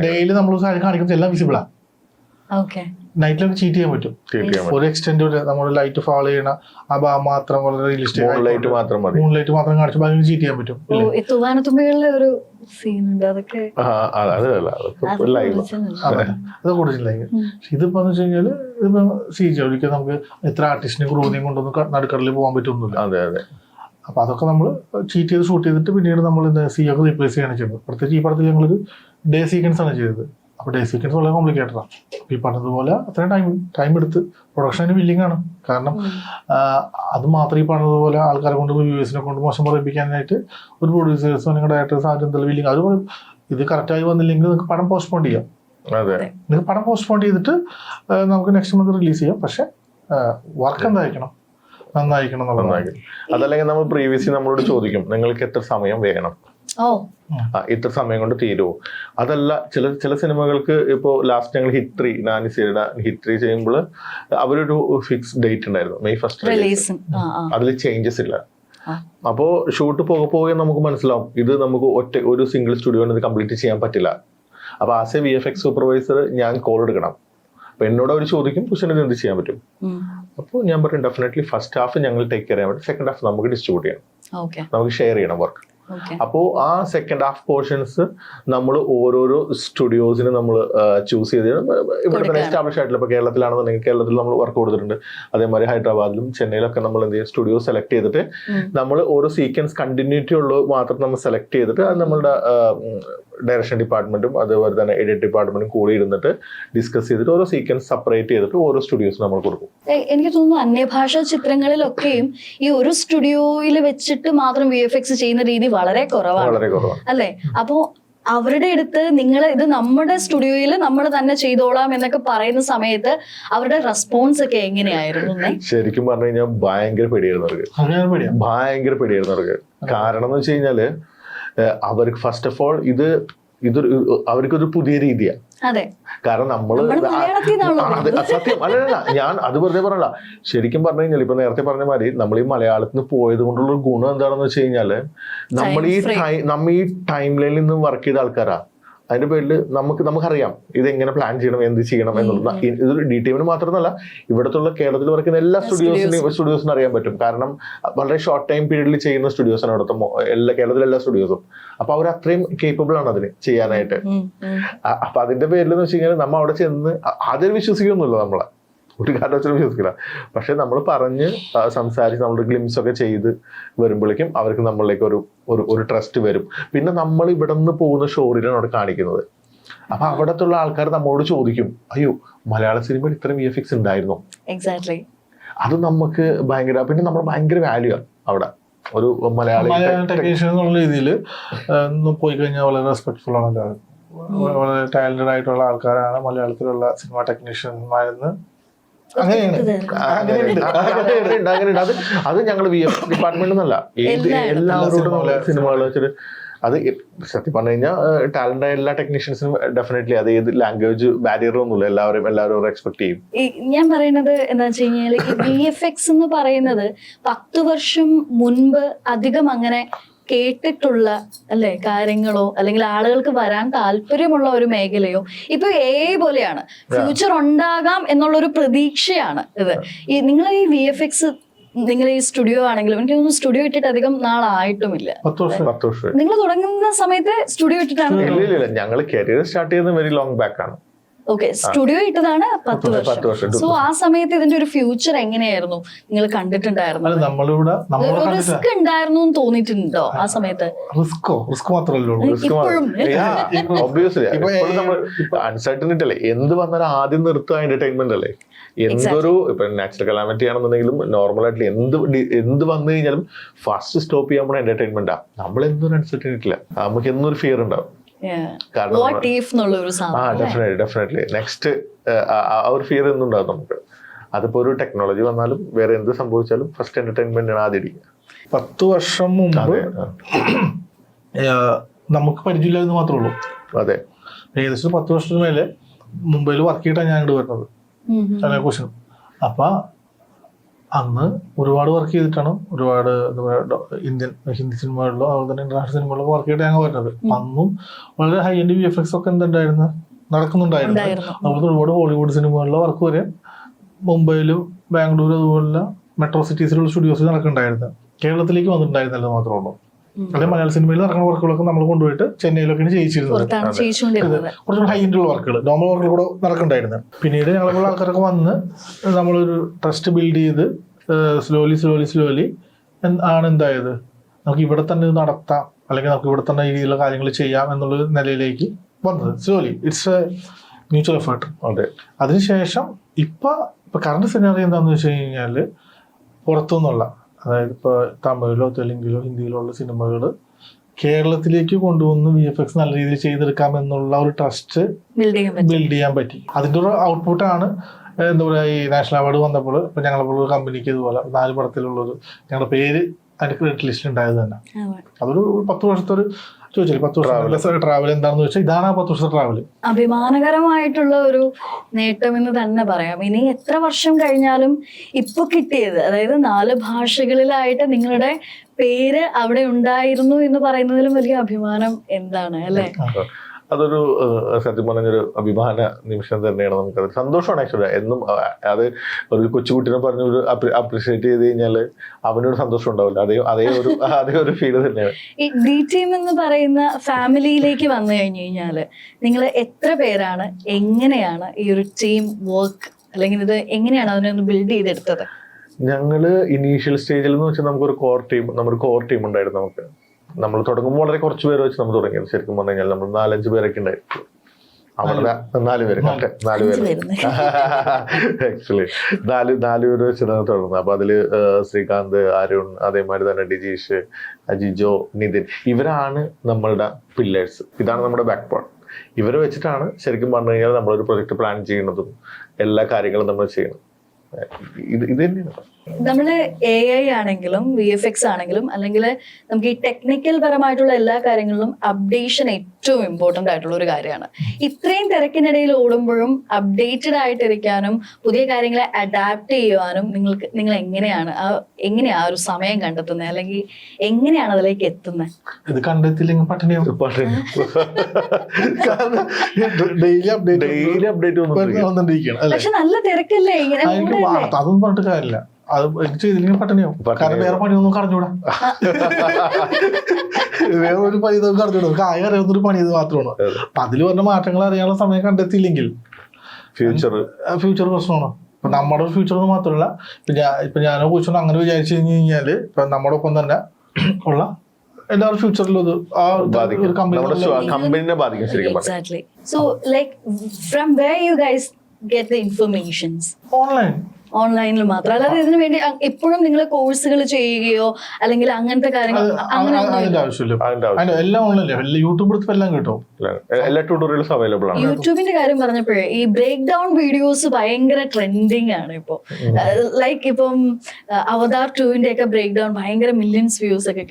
ഡേയിൽ നമ്മൾ കാണിക്കുന്നത് എല്ലാം വിസിബിളാ. നൈറ്റിലൊക്കെ ചീറ്റ് ചെയ്യാൻ പറ്റും ഒരു എക്സ്റ്റെന്റ് വരെ. നമ്മൾ ലൈറ്റ് ഫോളോ ചെയ്യണ ആ ഭാഗം മാത്രം വളരെ റിയലിസ്റ്റിക്, മൂൺലൈറ്റ് മാത്രം കാണിച്ചു ചീറ്റ് ചെയ്യാൻ പറ്റും. ഒരു അതൊക്കെ കൂടുതലായി. ഇതിപ്പോ എന്ന് വെച്ച് കഴിഞ്ഞാല് ഇതിപ്പോ CG ഒരിക്കലും നമുക്ക് എത്ര ആർട്ടിസ്റ്റിനെ ക്രൂവിനെയും കൊണ്ടൊന്നും നടുക്കടലിൽ പോകാൻ പറ്റുമൊന്നുമില്ല. അപ്പൊ അതൊക്കെ നമ്മൾ ചീറ്റ് ചെയ്ത് ഷൂട്ട് ചെയ്തിട്ട് പിന്നീട് നമ്മൾ CG ഒക്കെ റീപ്ലേസ് ചെയ്യാണ് ചെയ്യുന്നത്. പ്രത്യേകിച്ച് ഈ പടത്തിൽ ഞങ്ങളൊരു ഡേ സീക്വൻസ് ആണ് ചെയ്തത്. അപ്പൊ ഡേ സീക്വൻസ് വളരെ കോംപ്ലിക്കേറ്റഡാണ്. ഈ പറഞ്ഞതുപോലെ അത്രയും ടൈം എടുത്ത് പ്രൊഡക്ഷന് ബില്ലിംഗ് ആണ്. കാരണം അത് മാത്രം ഈ പറഞ്ഞതുപോലെ ആൾക്കാരെ കൊണ്ട് വ്യൂവേഴ്സിനെ കൊണ്ട് മോശം പറയിപ്പിക്കാനായിട്ട് ഒരു പ്രൊഡ്യൂസേഴ്സോ നിങ്ങളുടെ ഡയറക്ടേഴ്സ് ആദ്യം എന്തെങ്കിലും ബില്ലിംഗ് അത് പറയും. ഇത് കറക്റ്റായി വന്നില്ലെങ്കിൽ നിങ്ങൾക്ക് പടം പോസ്റ്റ്പോൺ ചെയ്യാം. നിങ്ങൾക്ക് പടം പോസ്റ്റ്പോൺ ചെയ്തിട്ട് നമുക്ക് നെക്സ്റ്റ് മന്ത് റിലീസ് ചെയ്യാം. പക്ഷെ വർക്ക് എന്തായിരിക്കണം, നന്നായിരിക്കണം എന്നുള്ളതായിരിക്കും. അതല്ലെങ്കിൽ നമ്മൾ പ്രീവിയസ്ലി നമ്മളോട് ചോദിക്കും നിങ്ങൾക്ക് എത്ര സമയം വേണം, ഇത്ര സമയം കൊണ്ട് തീരുമോ? അതല്ല, ചില സിനിമകൾക്ക് ഇപ്പോ ലാസ്റ്റ് ഞങ്ങൾ ഹിറ്റ് 3 ചെയ്യുമ്പോൾ അവരൊരു ഫിക്സ് ഡേറ്റ് ഉണ്ടായിരുന്നു, May 1st റിലീസ്. അതിൽ ചേഞ്ചസ് ഇല്ല. അപ്പോ ഷൂട്ട് പോകെ നമുക്ക് മനസ്സിലാവും ഇത് നമുക്ക് ഒരു സിംഗിൾ സ്റ്റുഡിയോയിൽ ഇത് കംപ്ലീറ്റ് ചെയ്യാൻ പറ്റില്ല. അപ്പൊ ആസ് എ VFX സൂപ്പർവൈസർ ഞാൻ കോൾ എടുക്കണം. അപ്പൊ എന്നോട് അവർ ചോദിക്കും കുഷന് എന്ത് ചെയ്യാൻ പറ്റും. അപ്പോൾ ഞാൻ പറയും ഡെഫിനറ്റ്ലി ഫസ്റ്റ് ഹാഫ് ഞങ്ങൾ ടേക്ക് കെയർ ചെയ്യാൻ പറ്റും, സെക്കൻഡ് ഹാഫ് നമുക്ക് ഡിസ്ട്രിബ്യൂട്ട് ചെയ്യണം, നമുക്ക് ഷെയർ ചെയ്യണം വർക്ക്. അപ്പോൾ ആ സെക്കൻഡ് ഹാഫ് പോർഷൻസ് നമ്മൾ ഓരോരോ സ്റ്റുഡിയോസിന് നമ്മൾ ചൂസ് ചെയ്ത് ഇവിടെ തന്നെ എസ്റ്റാബ്ലിഷ് ആയിട്ടില്ല. ഇപ്പൊ കേരളത്തിലാണെന്നുണ്ടെങ്കിൽ കേരളത്തിൽ നമ്മൾ വർക്ക് കൊടുത്തിട്ടുണ്ട്. അതേമാതിരി ഹൈദരാബാദിലും ചെന്നൈയിലൊക്കെ നമ്മൾ എന്ത് ചെയ്യും, സ്റ്റുഡിയോ സെലക്ട് ചെയ്തിട്ട് നമ്മൾ ഓരോ സീക്വൻസ് കണ്ടിന്യൂറ്റി ഉള്ളത് മാത്രം നമ്മൾ സെലക്ട് ചെയ്തിട്ട് അത് നമ്മളുടെ ഡയറക്ഷൻ ഡിപ്പാർട്ട്മെന്റും അതുപോലെ തന്നെ എഡിറ്റ് ഡിപ്പാർട്ട്മെന്റും കൂടി ഇരുന്നിട്ട് ഡിസ്കസ് ചെയ്തിട്ട് ഓരോ സീക്വൻസ് സെപ്പറേറ്റ് ചെയ്തിട്ട് ഓരോ സ്റ്റുഡിയോസ് നമ്മൾ കൊടുക്കും. എനിക്ക് തോന്നുന്നു അന്യഭാഷാ ചിത്രങ്ങളിലൊക്കെയും ഈ ഒരു സ്റ്റുഡിയോയിൽ വെച്ചിട്ട് മാത്രം VFX ചെയ്യുന്ന രീതി വളരെ കുറവാണ് അല്ലേ? അപ്പോ അവരുടെ അടുത്ത് നിങ്ങൾ ഇത് നമ്മുടെ സ്റ്റുഡിയോയിൽ നമ്മൾ തന്നെ ചെയ്തോളാം എന്നൊക്കെ പറയുന്ന സമയത്ത് അവരുടെ റെസ്പോൺസ് ഒക്കെ എങ്ങനെയായിരുന്നു? ശരിക്കും പറഞ്ഞു കഴിഞ്ഞാൽ ഭയങ്കര പേടിയായിരുന്നു അവർക്ക്. കാരണം എന്ന് വെച്ച് കഴിഞ്ഞാല് അവർക്ക് ഫസ്റ്റ് ഓഫ് ഓൾ ഇതൊരു അവർക്കൊരു പുതിയ രീതിയാണ്. കാരണം നമ്മള് സത്യം അല്ലല്ല, ഞാൻ അത് വെറുതെ പറയല. ശരിക്കും പറഞ്ഞു കഴിഞ്ഞാൽ ഇപ്പൊ നേരത്തെ പറഞ്ഞ മാതിരി നമ്മൾ ഈ മലയാളത്തിൽ നിന്ന് പോയത് കൊണ്ടുള്ള ഗുണം എന്താണെന്ന് വെച്ച് കഴിഞ്ഞാല് നമ്മൾ ഈ ടൈം ലൈനിൽ നിന്ന് വർക്ക് ചെയ്ത ആൾക്കാരാ. അതിന്റെ പേരിൽ നമുക്കറിയാം ഇതെങ്ങനെ പ്ലാൻ ചെയ്യണം, എന്ത് ചെയ്യണം എന്നുള്ളത്. ഇതൊരു DTM മാത്രമല്ല, ഇവിടത്തുള്ള കേരളത്തിൽ വർക്ക് ചെയ്യുന്ന എല്ലാ സ്റ്റുഡിയോസിനും അറിയാൻ പറ്റും. കാരണം വളരെ ഷോർട്ട് ടൈം പീരീഡിൽ ചെയ്യുന്ന സ്റ്റുഡിയോസാണ് അവിടുത്തെ കേരളത്തിലെ എല്ലാ സ്റ്റുഡിയോസും. അപ്പൊ അവർ അത്രയും കേപ്പബിൾ ആണ് അതിന് ചെയ്യാനായിട്ട്. അപ്പൊ അതിന്റെ പേരിൽ എന്ന് വെച്ച് കഴിഞ്ഞാൽ നമ്മൾ അവിടെ ചെന്ന് ആദ്യം വിശ്വസിക്കൊന്നുമില്ല നമ്മളെ. ഒരു കാരണവശാലും വിശ്വസിക്കില്ല. പക്ഷെ നമ്മൾ പറഞ്ഞ് സംസാരിച്ച് നമ്മുടെ ഗ്ലിംസ് ഒക്കെ ചെയ്ത് വരുമ്പോഴേക്കും അവർക്ക് നമ്മളിലേക്ക് ഒരു ട്രസ്റ്റ് വരും. പിന്നെ നമ്മൾ ഇവിടെ നിന്ന് പോകുന്ന ഷോറിലാണ് അവിടെ കാണിക്കുന്നത്. അപ്പൊ അവിടത്തുള്ള ആൾക്കാർ നമ്മളോട് ചോദിക്കും, അയ്യോ മലയാള സിനിമയിൽ ഇത്രയും VFX ഉണ്ടായിരുന്നോ? എക്സാക്ട്ലി. അത് നമുക്ക് ഭയങ്കര, പിന്നെ നമ്മൾ ഭയങ്കര വാല്യൂ ആണ് അവിടെ. ഒരു മലയാളി ടെക്നീഷ്യൻ എന്നുള്ള രീതിയിൽ പോയി കഴിഞ്ഞാൽ വളരെ റെസ്പെക്ട്ഫുൾ ആണ് എല്ലാവരും. വളരെ ടാലന്റഡ് ആയിട്ടുള്ള ആൾക്കാരാണ് മലയാളത്തിലുള്ള സിനിമ ടെക്നീഷ്യന്മാരെന്ന്. അങ്ങനെയുണ്ട്. അത് ഞങ്ങൾ VFX ഡിപ്പാർട്ട്മെന്റ് എന്നല്ല, എല്ലാവരോടും സിനിമകൾ വെച്ചിട്ട് അത് സത്യം പറഞ്ഞു കഴിഞ്ഞാൽ ടാലന്റ് ആയ എല്ലാ ടെക്നീഷ്യൻസിനും ഡെഫിനറ്റ്ലി അത് ഏത് ലാംഗ്വേജ് ബാരിയർ ഒന്നുമില്ല, എല്ലാവരും എക്സ്പെക്ട് ചെയ്യും. ഞാൻ പറയുന്നത് എന്താ വെച്ച് കഴിഞ്ഞാൽ ഈ VFX എന്ന് പറയുന്നത് 10 വർഷം മുൻപ് അധികം അങ്ങനെ കേട്ടിട്ടുള്ള അല്ലെ കാര്യങ്ങളോ അല്ലെങ്കിൽ ആളുകൾക്ക് വരാൻ താല്പര്യമുള്ള ഒരു മേഖലയോ ഇപ്പൊ പോലെയാണ്. ഫ്യൂച്ചർ ഉണ്ടാകാം എന്നുള്ളൊരു പ്രതീക്ഷയാണ് ഇത്. നിങ്ങൾ ഈ VFX നിങ്ങൾ ഈ സ്റ്റുഡിയോ ആണെങ്കിലും എനിക്ക് തോന്നുന്നു സ്റ്റുഡിയോ ഇട്ടിട്ട് അധികം നാളായിട്ടുമില്ല. 10 വർഷം. നിങ്ങൾ തുടങ്ങുന്ന സമയത്ത് സ്റ്റുഡിയോ ഇട്ടിട്ടാണ്? ഇല്ല, ഞങ്ങൾ കരിയർ സ്റ്റാർട്ട് ചെയ്യുന്നത് വെരി ലോങ് ബാക്ക് ആണ്. ഓക്കെ, സ്റ്റുഡിയോ ഇട്ടതാണ് 10 വർഷം. സോ ആ സമയത്ത് ഇതിന്റെ ഒരു ഫ്യൂച്ചർ എങ്ങനെയായിരുന്നു നിങ്ങൾ കണ്ടിട്ടുണ്ടായിരുന്നു? റിസ്ക് ഉണ്ടായിരുന്നു എന്ന് തോന്നിയിട്ടുണ്ടോ ആ സമയത്ത്? റിസ്ക് മാത്രമല്ലോ, അൺസർട്ടനിറ്റി അല്ലേ, എന്ത് വന്നാലും ആദ്യം നിർത്തുക എന്റർടൈൻമെന്റ് അല്ലേ. എന്തൊരു ഇപ്പൊ നാച്ചുറൽ കലാമിറ്റി ആണെന്നുണ്ടെങ്കിലും നോർമൽ ആയിട്ടുള്ള എന്ത് വന്നു കഴിഞ്ഞാലും ഫസ്റ്റ് സ്റ്റോപ്പ് ചെയ്യാൻ പോണ എന്റർടൈൻമെന്റാ. നമ്മൾ എന്തൊരു അൺസർട്ടനിറ്റി ഇല്ല, നമുക്ക് എന്നൊരു ഫിയർ ഉണ്ടാവും. ഡെഫിനറ്റ്ലി നെക്സ്റ്റ് ആ ഒരു ഫിയർ എന്നുണ്ടാവും നമുക്ക്. അതിപ്പോ ഒരു ടെക്നോളജി വന്നാലും വേറെ എന്ത് സംഭവിച്ചാലും ഫസ്റ്റ് എന്റർടൈൻമെന്റ് ആണ് ആദ്യം ഇരിക്കുക. 10 വർഷം മുമ്പ് നമുക്ക് പരിചയമില്ലാന്ന് മാത്രമേ ഉള്ളൂ. അതെ, ഏകദേശം 10 വർഷത്തിന് മേലെ മുംബൈയിൽ വർക്ക് ചെയ്തിട്ടാണ് ഞാൻ ഇവിടെ വരുന്നത് ക്വസ്റ്റ്യൻ. അപ്പൊ അന്ന് ഒരുപാട് വർക്ക് ചെയ്തിട്ടാണ് ഒരുപാട് ഹിന്ദി സിനിമകളിലോ അതുപോലെ തന്നെ ഇന്റർനാഷണൽ സിനിമകളിലൊക്കെ വർക്ക് ചെയ്തിട്ട് ഞങ്ങൾ വരുന്നത്. അന്നും വളരെ ഹൈ എൻഡ് VFX ഒക്കെ എന്തുണ്ടായിരുന്നു, നടക്കുന്നുണ്ടായിരുന്നു. അതുപോലെ ഒരുപാട് ഹോളിവുഡ് സിനിമകളിലെ വർക്ക് വരെ മുംബൈയിലും ബാംഗ്ലൂർ അതുപോലെ മെട്രോ സിറ്റീസിലുള്ള സ്റ്റുഡിയോസിൽ നടക്കുന്നുണ്ടായിരുന്നു. കേരളത്തിലേക്ക് വന്നിട്ടുണ്ടായിരുന്നല്ലോ മാത്രമേ ഉള്ളൂ. അല്ലെങ്കിൽ മലയാള സിനിമയിൽ നടക്കുന്ന വർക്കുകളൊക്കെ നമ്മൾ കൊണ്ടുപോയിട്ട് ചെന്നൈയിലൊക്കെയാണ് ചെയ്യിച്ചിരുന്നത്. കുറച്ചുകൂടി ഹൈ എൻഡ് ഉള്ള വർക്കുകൾ, നോർമൽ വർക്കുകൾ കൂടെ നടക്കുന്നുണ്ടായിരുന്നു. പിന്നീട് ഞങ്ങളെപ്പോലുള്ള ആൾക്കാരൊക്കെ വന്ന് നമ്മളൊരു ട്രസ്റ്റ് ബിൽഡ് ചെയ്ത് സ്ലോലി ആണ് എന്തായത്, നമുക്ക് ഇവിടെ തന്നെ ഇത് നടത്താം അല്ലെങ്കിൽ നമുക്ക് ഇവിടെ തന്നെ ഈ രീതിയിലുള്ള കാര്യങ്ങൾ ചെയ്യാം എന്നുള്ള നിലയിലേക്ക് വന്നത്. Slowly it's A mutual effort. അതെ. അതിനുശേഷം ഇപ്പൊ കറണ്ട് സിനാറി എന്താണെന്ന് വെച്ച് കഴിഞ്ഞാൽ പുറത്തുനിന്നുള്ള, അതായത് ഇപ്പോൾ തമിഴിലോ തെലുങ്കിലോ ഹിന്ദിയിലോ ഉള്ള സിനിമകൾ കേരളത്തിലേക്ക് കൊണ്ടുവന്ന് VFX നല്ല രീതിയിൽ ചെയ്തെടുക്കാം എന്നുള്ള ഒരു ട്രസ്റ്റ് ബിൽഡ് ചെയ്യാൻ പറ്റി. അതിൻ്റെ ഒരു ഔട്ട്പുട്ടാണ് എന്താ പറയുക, ഈ നാഷണൽ അവാർഡ് വന്നപ്പോൾ ഇപ്പം ഞങ്ങളെപ്പോലുള്ള ഒരു കമ്പനിക്ക് ഇതുപോലെ 4 പടത്തിലുള്ളൊരു ഞങ്ങളുടെ പേര് അതിൻ്റെ ക്രെഡിറ്റ് ലിസ്റ്റിൽ ഉണ്ടായത് തന്നെ. അതൊരു 10 വർഷത്തെ ഒരു ചോദിച്ചില്ല 10 വർഷം ട്രാവൽ എന്താണെന്ന് വെച്ചാൽ ഇതാണ് ആ 10 വർഷത്തെ ട്രാവൽ. അഭിമാനകരമായിട്ടുള്ള ഒരു നേട്ടം എന്ന് തന്നെ പറയാം. ഇനി എത്ര വർഷം കഴിഞ്ഞാലും ഇപ്പൊ കിട്ടിയത്, അതായത് 4 ഭാഷകളിലായിട്ട് നിങ്ങളുടെ പേര് അവിടെ ഉണ്ടായിരുന്നു എന്ന് പറയുന്നതിലും വലിയ അഭിമാനം എന്താണ് അല്ലേ? അതൊരു സത്യം പറഞ്ഞൊരു അഭിമാന നിമിഷം തന്നെയാണ്. നമുക്കത് സന്തോഷമാണ് ആക്ച്വലി. എന്നും അത് ഒരു കൊച്ചുകുട്ടിനെ പറഞ്ഞ ഒരു അപ്രീഷിയേറ്റ് ചെയ്ത് കഴിഞ്ഞാൽ അവനൊരു സന്തോഷം ഉണ്ടാവില്ല. അതേ ഒരു ഫീല് തന്നെയാണ്. ഈ ഡി ടീം എന്ന് പറയുന്ന ഫാമിലിയിലേക്ക് വന്നു കഴിഞ്ഞു കഴിഞ്ഞാൽ നിങ്ങൾ എത്ര പേരാണ്, എങ്ങനെയാണ് ഈ ഒരു ടീം വർക്ക് അല്ലെങ്കിൽ ഇത് എങ്ങനെയാണ് അതിനൊന്ന് ബിൽഡ് ചെയ്തെടുത്തത്? ഞങ്ങള് ഇനീഷ്യൽ സ്റ്റേജിൽ എന്ന് വെച്ചാൽ നമുക്കൊരു കോർ ടീം ഉണ്ടായിരുന്നു. നമ്മൾ തുടങ്ങുമ്പോൾ വളരെ കുറച്ച് പേര് വെച്ച് നമ്മൾ തുടങ്ങിയത്. ശരിക്കും പറഞ്ഞു കഴിഞ്ഞാൽ നമ്മൾ 4-5 പേരൊക്കെ ഉണ്ടായിരുന്നു. അവിടെ 4 പേര് ആക്ച്വലി 4 പേര് വെച്ചാണ് തുടങ്ങുന്നത്. അപ്പൊ അതില് ശ്രീകാന്ത്, അരുൺ, അതേമാതിരി തന്നെ ഡിജീഷ്, അജിജോ, നിതിൻ, ഇവരാണ് നമ്മളുടെ പില്ലേഴ്സ്. ഇതാണ് നമ്മുടെ ബാക്ക് ബോൺ. ഇവരെ വെച്ചിട്ടാണ് ശരിക്കും പറഞ്ഞു കഴിഞ്ഞാൽ നമ്മളൊരു പ്രൊജക്ട് പ്ലാൻ ചെയ്യുന്നതും എല്ലാ കാര്യങ്ങളും നമ്മൾ ചെയ്യണം. ഇത് തന്നെയാണ്. നമ്മള് AI ആണെങ്കിലും VFX ആണെങ്കിലും അല്ലെങ്കിൽ നമുക്ക് ഈ ടെക്നിക്കൽ പരമായിട്ടുള്ള എല്ലാ കാര്യങ്ങളിലും അപ്ഡേഷൻ ഏറ്റവും ഇമ്പോർട്ടന്റ് ആയിട്ടുള്ള ഒരു കാര്യമാണ്. ഇത്രയും തിരക്കിനിടയിൽ ഓടുമ്പോഴും അപ്ഡേറ്റഡ് ആയിട്ടിരിക്കാനും പുതിയ കാര്യങ്ങളെ അഡാപ്റ്റ് ചെയ്യുവാനും നിങ്ങൾ എങ്ങനെയാ ഒരു സമയം കണ്ടെത്തുന്നത്, അല്ലെങ്കിൽ എങ്ങനെയാണ് അതിലേക്ക് എത്തുന്നത്? ഇത് കണ്ടെത്തില്ലെങ്കിൽ പട്ടിണിയാവും. ഡെയിലി അപ്ഡേറ്റ് വന്നുകൊണ്ടിരിക്കുകയാണ്. പക്ഷെ നല്ല തിരക്കല്ലേ, അതൊന്നും പറഞ്ഞിട്ട് കാര്യമില്ല. അത് ചെയ്തില്ലെങ്കിൽ പട്ടിണിയാവും. കാരണം വേറെ പണിയൊന്നും കറഞ്ഞൂടാ. വേറെ ഒരു പണി ഇതൊന്നും കറഞ്ഞൂടാ. കാര്യം അറിയാവുന്നൊരു പണി ഇത് മാത്രമാണ്. അപ്പൊ അതിൽ പറഞ്ഞ മാറ്റങ്ങൾ അറിയാനുള്ള സമയം കണ്ടെത്തിയില്ലെങ്കിൽ ഫ്യൂച്ചർ പ്രശ്നമാണ്. ഇപ്പൊ നമ്മുടെ ഒരു ഫ്യൂച്ചർ എന്ന് മാത്രമല്ല ഇപ്പൊ ഞാനോ കുറിച്ചോ അങ്ങനെ വിചാരിച്ചു കഴിഞ്ഞാല് ഇപ്പൊ നമ്മുടെ ഒപ്പം തന്നെ ഉള്ള എല്ലാവരും ഫ്യൂച്ചറിലും അത് ആ ഒരു കമ്പനിനെ ബാധിക്കും ശരിക്കും പറഞ്ഞാൽ. Exactly. So, like, from where you guys get the informations? Online ഓൺലൈനിൽ മാത്രം, അല്ലാതെ ഇതിനു വേണ്ടി എപ്പോഴും നിങ്ങൾ കോഴ്സുകൾ ചെയ്യുകയോ അല്ലെങ്കിൽ അങ്ങനത്തെ കാര്യങ്ങൾ അങ്ങനെ അതിന്റെ ആവശ്യമില്ല. എല്ലാം ഓൺലൈൻ, യൂട്യൂബ് എടുത്ത് എല്ലാം കിട്ടും. എല്ലാ ട്യൂട്ടോറിയൽസും അവൈലബിൾ ആണ്. യൂട്യൂബിന്റെ കാര്യം പറഞ്ഞപ്പോഴേ ഈ ബ്രേക്ക് ഡൗൺ വീഡിയോസ് ഭയങ്കര ട്രെൻഡിങ് ആണ് ഇപ്പൊ. ലൈക്ക് ഇപ്പം അവതാർ 2-ന്റെ ഒക്കെ ബ്രേക്ക് ഡൗൺ ഭയങ്കര മില്യൺസ് വ്യൂസ് ഒക്കെ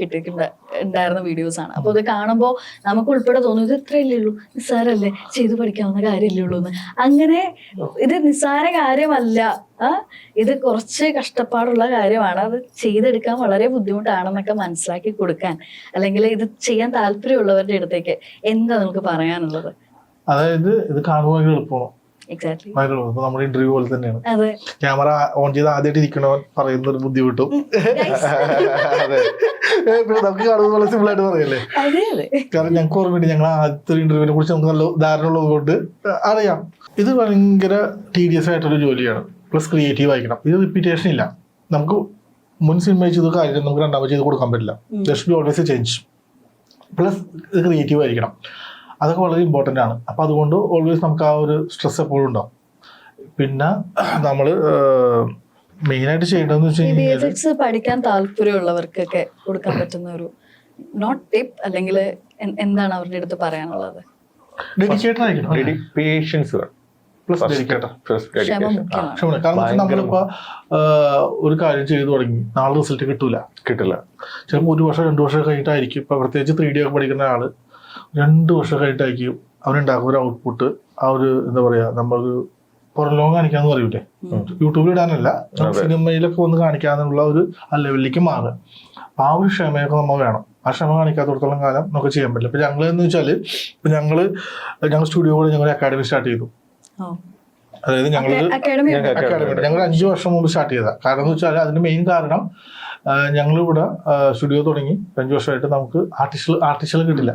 ഉണ്ടായിരുന്ന വീഡിയോസ് ആണ്. അപ്പൊ അത് കാണുമ്പോൾ നമുക്ക് ഉൾപ്പെടെ തോന്നും ഇത് ഇത്രയല്ലേ ഉള്ളൂ, നിസ്സാരല്ലേ, ചെയ്തു പഠിക്കാവുന്ന കാര്യമല്ലേ ഉള്ളൂ എന്ന്. അങ്ങനെ ഇത് നിസ്സാര കാര്യമല്ല, ഇത് കുറച്ച് കഷ്ടപ്പാടുള്ള കാര്യമാണ്, അത് ചെയ്തെടുക്കാൻ വളരെ ബുദ്ധിമുട്ടാണെന്നൊക്കെ മനസ്സിലാക്കി കൊടുക്കാൻ, അല്ലെങ്കിൽ ഇത് ചെയ്യാൻ താല്പര്യമുള്ളവരുടെ അടുത്തേക്ക് എന്താ നമുക്ക് പറയാനുള്ളത്? അതായത് ഇത് കാണുമ്പോൾ ഭയങ്കര എളുപ്പമാണ്. എക്സാക്ട്ലി, നമ്മുടെ ഇന്റർവ്യൂ പോലെ തന്നെയാണ്. അതെ, ക്യാമറ ഓൺ ചെയ്ത് ആദ്യമായിട്ട് ഇരിക്കണവൻ പറയുന്ന ഒരു ബുദ്ധിമുട്ടും നമുക്ക് കാണുന്ന പോലെ സിമ്പിൾ ആയിട്ട് പറയല്ലേ. കാരണം ഞങ്ങൾക്ക് ഓർമ്മയുണ്ട്, ഞങ്ങൾ ആദ്യത്തെ ഇന്റർവ്യൂവിനെ കുറിച്ച് നമുക്ക് നല്ല ധാരണ ഉള്ളത് കൊണ്ട് അറിയാം. ഇത് ഭയങ്കര ടീഡിയസ് ആയിട്ടൊരു ജോലിയാണ്. പ്ലസ് ക്രിയേറ്റീവ് ആയിരിക്കണം. ഇത് റിപ്പീറ്റേഷൻ ഇല്ല. നമുക്ക് മുൻ സിനിമ ചെയ്ത കാര്യം നമുക്ക് രണ്ടാമത് ചെയ്ത് കൊടുക്കാൻ പറ്റില്ല. There should be always A change. Plus ഇത് ക്രിയേറ്റീവ് ആയിരിക്കണം. അതൊക്കെ വളരെ ഇമ്പോർട്ടൻ്റ് ആണ്. അപ്പം അതുകൊണ്ട് ഓൾവേസ് നമുക്ക് ആ ഒരു സ്ട്രെസ് എപ്പോഴും ഉണ്ടാവും. പിന്നെ നമ്മൾ മെയിനായിട്ട് ചെയ്യേണ്ടതെന്ന് വെച്ച് കഴിഞ്ഞാൽ പഠിക്കാൻ താല്പര്യമുള്ളവർക്കൊക്കെ കൊടുക്കാൻ പറ്റുന്ന ഒരു നോട്ട് ടിപ്പ് അല്ലെങ്കിൽ എന്താണ് അവരുടെ അടുത്ത് പറയാനുള്ളത്? ഡെഡിക്കേറ്റഡ് ആയിരിക്കണം. Patience plus dedicated. കാരണം നമ്മളിപ്പോ ഒരു കാര്യം ചെയ്തു തുടങ്ങി, നാളെ റിസൾട്ട് കിട്ടില്ല. ചിലപ്പോൾ 1 വർഷം 2 വർഷം കഴിഞ്ഞിട്ടായിരിക്കും. ഇപ്പൊ പ്രത്യേകിച്ച് 3D ഒക്കെ പഠിക്കുന്ന ആള് 2 വർഷം കഴിഞ്ഞിട്ടായിരിക്കും അവനുണ്ടാക്കുന്ന ഒരു ഔട്ട്പുട്ട്. ആ ഒരു എന്താ പറയാ, നമ്മളൊരു പുറലോകം കാണിക്കാന്ന് പറയൂലേ, യൂട്യൂബിൽ ഇടാനല്ല, സിനിമയിലൊക്കെ വന്ന് കാണിക്കാന്നുള്ള ഒരു ആ ലെവലിലേക്ക് മാറുക. ആ ഒരു ക്ഷമയൊക്കെ നമ്മൾ വേണം. ആ ക്ഷമ കാണിക്കാത്തടത്തോളം കാലം നമുക്ക് ചെയ്യാൻ പറ്റില്ല. ഇപ്പൊ ഞങ്ങൾ എന്ന് വെച്ചാല് ഞങ്ങൾ സ്റ്റുഡിയോ കൂടെ ഞങ്ങൾ അക്കാഡമി സ്റ്റാർട്ട് ചെയ്തു. അതായത് ഞങ്ങൾ 5 വർഷം മുമ്പ് സ്റ്റാർട്ട് ചെയ്തതാണ്. കാരണം എന്ന് വെച്ചാൽ അതിന്റെ മെയിൻ കാരണം ഞങ്ങളിവിടെ സ്റ്റുഡിയോ തുടങ്ങി 5 വർഷമായിട്ട് നമുക്ക് ആർട്ടിസ്റ്റുകൾ കിട്ടില്ല,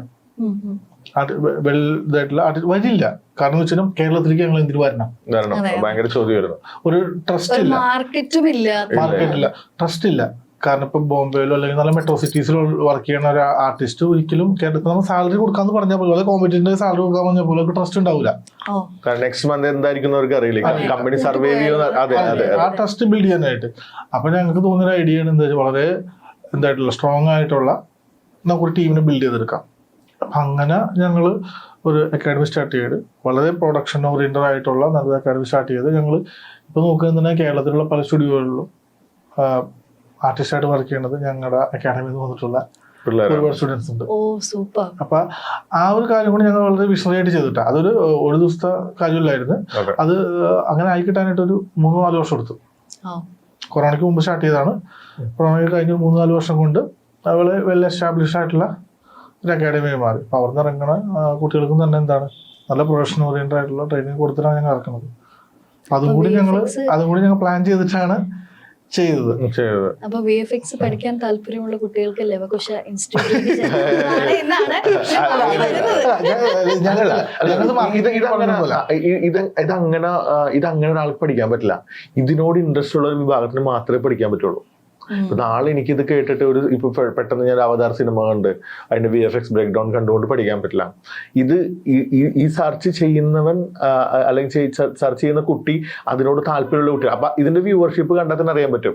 വരില്ല. കാരണം എന്ന് വെച്ചാൽ കേരളത്തിലേക്ക് ഞങ്ങൾ എന്തിനു വരണം, ഭയങ്കര ചോദ്യം, ഒരു ട്രസ്റ്റ് ഇല്ല, മാർക്കറ്റില്ല, ട്രസ്റ്റ് ഇല്ല. കാരണം ഇപ്പൊ ബോംബെയിലോ അല്ലെങ്കിൽ നല്ല മെട്രോ സിറ്റീസിലോ വർക്ക് ചെയ്യുന്ന ഒരു ആർട്ടിസ്റ്റ് ഒരിക്കലും കേരളത്തിൽ നമ്മൾ സാലറി കൊടുക്കാന്ന് പറഞ്ഞാൽ പോലും, അല്ലെ കോമ്പറ്റീറ്റീവ് സാലറി കൊടുക്കാൻ പറഞ്ഞാൽ പോലും അവർക്ക് ട്രസ്റ്റ് ഉണ്ടാവില്ല. നെക്സ്റ്റ് മന്ത് എന്തായിരിക്കും അവർക്ക് അറിയില്ല, കമ്പനി സർവേ ആ ട്രസ്റ്റ് ബിൽഡ് ചെയ്യാനായിട്ട്. അപ്പൊ ഞങ്ങൾക്ക് തോന്നിയൊരു ഐഡിയ ആണ് എന്താ വെച്ചാൽ വളരെ എന്തായിട്ടുള്ള സ്ട്രോങ് ആയിട്ടുള്ള നമുക്കൊരു ടീമിനെ ബിൽഡ് ചെയ്തെടുക്കാം. അപ്പം അങ്ങനെ ഞങ്ങൾ ഒരു അക്കാഡമി സ്റ്റാർട്ട് ചെയ്ത് വളരെ പ്രൊഡക്ഷൻ ഓറിയന്റഡ് ആയിട്ടുള്ള നല്ലൊരു അക്കാഡമി സ്റ്റാർട്ട് ചെയ്ത് ഞങ്ങൾ ഇപ്പോൾ നോക്കുന്നത് തന്നെ കേരളത്തിലുള്ള പല സ്റ്റുഡിയോകളിലും ആർട്ടിസ്റ്റായിട്ട് വർക്ക് ചെയ്യുന്നത് ഞങ്ങളുടെ അക്കാഡമിയിൽ നിന്ന് വന്നിട്ടുള്ള ഒരുപാട് സ്റ്റുഡൻസ് ഉണ്ട്. അപ്പൊ ആ ഒരു കാര്യം കൂടി ഞങ്ങൾ വളരെ വിഷണറി ആയിട്ട് ചെയ്തിട്ടാ. അതൊരു ഒരു ദിവസത്തെ കാര്യമില്ലായിരുന്നു. അത് അങ്ങനെ ആയിക്കിട്ടാനായിട്ട് ഒരു 3-4 വർഷം എടുത്തു. കൊറോണയ്ക്ക് മുമ്പ് സ്റ്റാർട്ട് ചെയ്തതാണ്. കൊറോണയ്ക്ക് കഴിഞ്ഞ് 3-4 വർഷം കൊണ്ട് അവളെ വെൽ എസ്റ്റാബ്ലിഷ് ആയിട്ടുള്ള ഒരു അക്കാഡമിയായി മാറി. അപ്പൊ അവിടെ നിന്ന് ഇറങ്ങണ കുട്ടികൾക്കും തന്നെ എന്താണ് നല്ല പ്രൊഫഷണൽ ഓറിയന്റഡ് ആയിട്ടുള്ള ട്രെയിനിങ് കൊടുത്തിട്ടാണ് ഞങ്ങൾ ഇറക്കുന്നത്. അതും കൂടി ഞങ്ങൾ പ്ലാൻ ചെയ്തിട്ടാണ് ചെയ്തത്. അപ്പൊ VFX പഠിക്കാൻ താല്പര്യമുള്ള കുട്ടികൾക്ക് ലവകുശ ഇൻസ്റ്റിറ്റ്യൂട്ട് ഇതങ്ങനെ ഒരാൾക്ക് പഠിക്കാൻ പറ്റില്ല. ഇതിനോട് ഇൻട്രസ്റ്റ് ഉള്ള ഒരു വിഭാഗത്തിന് മാത്രമേ പഠിക്കാൻ പറ്റുള്ളൂ. ഇപ്പൊ നാളെ എനിക്കിത് കേട്ടിട്ട് ഇപ്പൊ പെട്ടെന്ന് ഞാൻ അവതാർ സിനിമ കണ്ട് അതിന്റെ VFX ബ്രേക്ക് ഡൗൺ കണ്ടുകൊണ്ട് പഠിക്കാൻ പറ്റില്ല. ഇത് ഈ സെർച്ച് ചെയ്യുന്നവൻ അല്ലെങ്കിൽ സെർച്ച് ചെയ്യുന്ന കുട്ടി അതിനോട് താല്പര്യമുള്ള കുട്ടി. അപ്പൊ ഇതിന്റെ വ്യൂവർഷിപ്പ് കണ്ടാൽ തന്നെ അറിയാൻ പറ്റും.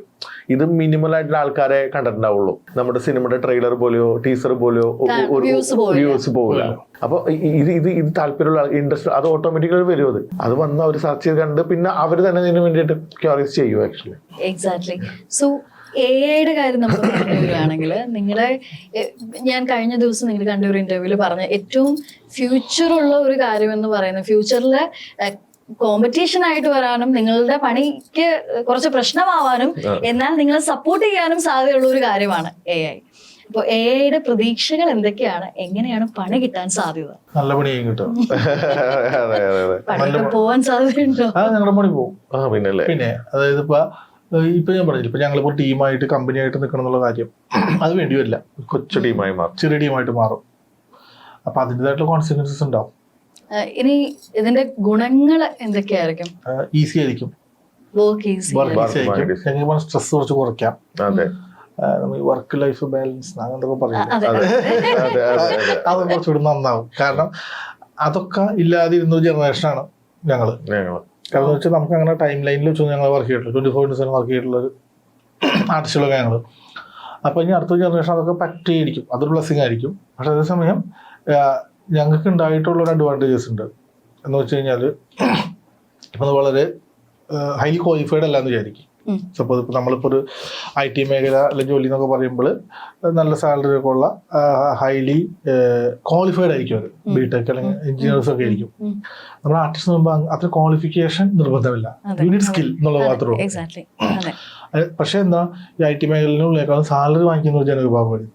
ഇത് മിനിമൽ ആയിട്ടുള്ള ആൾക്കാരെ കണ്ടിട്ടുണ്ടാവുള്ളൂ. നമ്മുടെ സിനിമയുടെ ട്രെയിലർ പോലെയോ ടീസർ പോലെയോ വ്യൂസ് പോകില്ല. അപ്പൊ ഇത് താല്പര്യമുള്ള ഇൻട്രസ്റ്റ് അത് ഓട്ടോമാറ്റിക്കലി വരും. അത് വന്ന് അവർ സെർച്ച് ചെയ്ത് കണ്ട് പിന്നെ അവർ തന്നെ ഇതിനു വേണ്ടിയിട്ട് ക്യൂറിയസ് ചെയ്യും ആക്ച്വലി. എക്സാക്ട്ലി. സോ AI കാര്യം നമ്മൾ പറയുകയാണെങ്കിൽ ഞാൻ കഴിഞ്ഞ ദിവസം നിങ്ങൾ കണ്ട ഒരു ഇന്റർവ്യൂവിൽ പറഞ്ഞ ഏറ്റവും ഫ്യൂച്ചറുള്ള ഒരു കാര്യം എന്ന് പറയുന്നത്, ഫ്യൂച്ചറിലെ കോമ്പറ്റീഷൻ ആയിട്ട് വരാനും നിങ്ങളുടെ പണിക്ക് കുറച്ച് പ്രശ്നമാവാനും എന്നാൽ നിങ്ങളെ സപ്പോർട്ട് ചെയ്യാനും സാധ്യതയുള്ള ഒരു കാര്യമാണ് AI. അപ്പൊ AI പ്രതീക്ഷകൾ എന്തൊക്കെയാണ്? എങ്ങനെയാണ് പണി കിട്ടാൻ സാധ്യത? നല്ല പണി കിട്ടും, പണിക്ക് പോവാൻ സാധ്യതയുണ്ടോ? ഞങ്ങളുടെ പണി പോകും. പിന്നെ അതായത് ഇപ്പൊ ഞാൻ പറഞ്ഞില്ല, ഇപ്പൊ ഞങ്ങളിപ്പോ ടീമായിട്ട് കമ്പനിയായിട്ട് നിൽക്കണം എന്നുള്ള കാര്യം അത് വേണ്ടി വരില്ല. കൊച്ചു ടീമായി മാറും, ചെറിയ ടീമായിട്ട് മാറും. അപ്പൊ അതിൻ്റെതായിട്ടുള്ള കോൺസിക്വൻസസ് ഉണ്ടാവും. ഇനി ഇതിന്റെ ഗുണങ്ങൾ എന്തൊക്കെയായിരിക്കും? ഈസി ആയിരിക്കും. വർക്ക് ഈസി ഞങ്ങൾക്ക് സ്ട്രെസ് കുറച്ച് കുറയ്ക്കാം. അതെ നമ്മൾ വർക്ക് ലൈഫ് ബാലൻസ് അങ്ങനത്തെ പറയും, അതെ അത് കുറച്ചുകൂടി നന്നാവും. കാരണം അതൊക്കെ ഇല്ലാതിരുന്ന ജനറേഷനാണ് ഞങ്ങള്. കാരണം വെച്ചാൽ നമുക്ക് അങ്ങനെ ടൈം ലൈനിൽ വെച്ചൊന്നും ഞങ്ങൾ വർക്ക് ചെയ്തിട്ടില്ല. 24/7 വർക്ക് ചെയ്തിട്ടുള്ള ഒരു ആർട്ടിസ്റ്റുകളൊക്കെ ഞങ്ങൾ. അപ്പൊ ഇനി അടുത്ത ജനറേഷൻ അതൊക്കെ പറ്റിയിരിക്കും, അതൊരു ബ്ലെസ്സിങ് ആയിരിക്കും. പക്ഷെ അതേസമയം ഞങ്ങൾക്ക് ഉണ്ടായിട്ടുള്ള ഒരു അഡ്വാൻറ്റേജസ് ഉണ്ട്. എന്ന് വെച്ച് കഴിഞ്ഞാൽ ഇപ്പം വളരെ ഹൈലി ക്വാളിഫൈഡ് അല്ലാന്ന് വിചാരിക്കും. സപ്പോസ് ഇപ്പം നമ്മളിപ്പോൾ ഒരു IT മേഖല അല്ലെങ്കിൽ ജോലി എന്നൊക്കെ പറയുമ്പോൾ നല്ല സാലറി ഒക്കെ ഉള്ള ഹൈലി ക്വാളിഫൈഡ് ആയിരിക്കും അവർ, ബിടെക് അല്ലെങ്കിൽ എഞ്ചിനീയേഴ്സ് ഒക്കെ ആയിരിക്കും. നമ്മൾ ആർട്ടിസ്റ്റ് പറയുമ്പോൾ അത്ര ക്വാളിഫിക്കേഷൻ നിർബന്ധമില്ല, യൂണിറ്റ് സ്കിൽ എന്നുള്ളത് മാത്രമേ ഉള്ളൂ. പക്ഷെ എന്താ ഈ IT മേഖലയിലുള്ളേക്കാളും സാലറി വാങ്ങിക്കുന്ന ഒരു ജനവിഭാഗം വരും.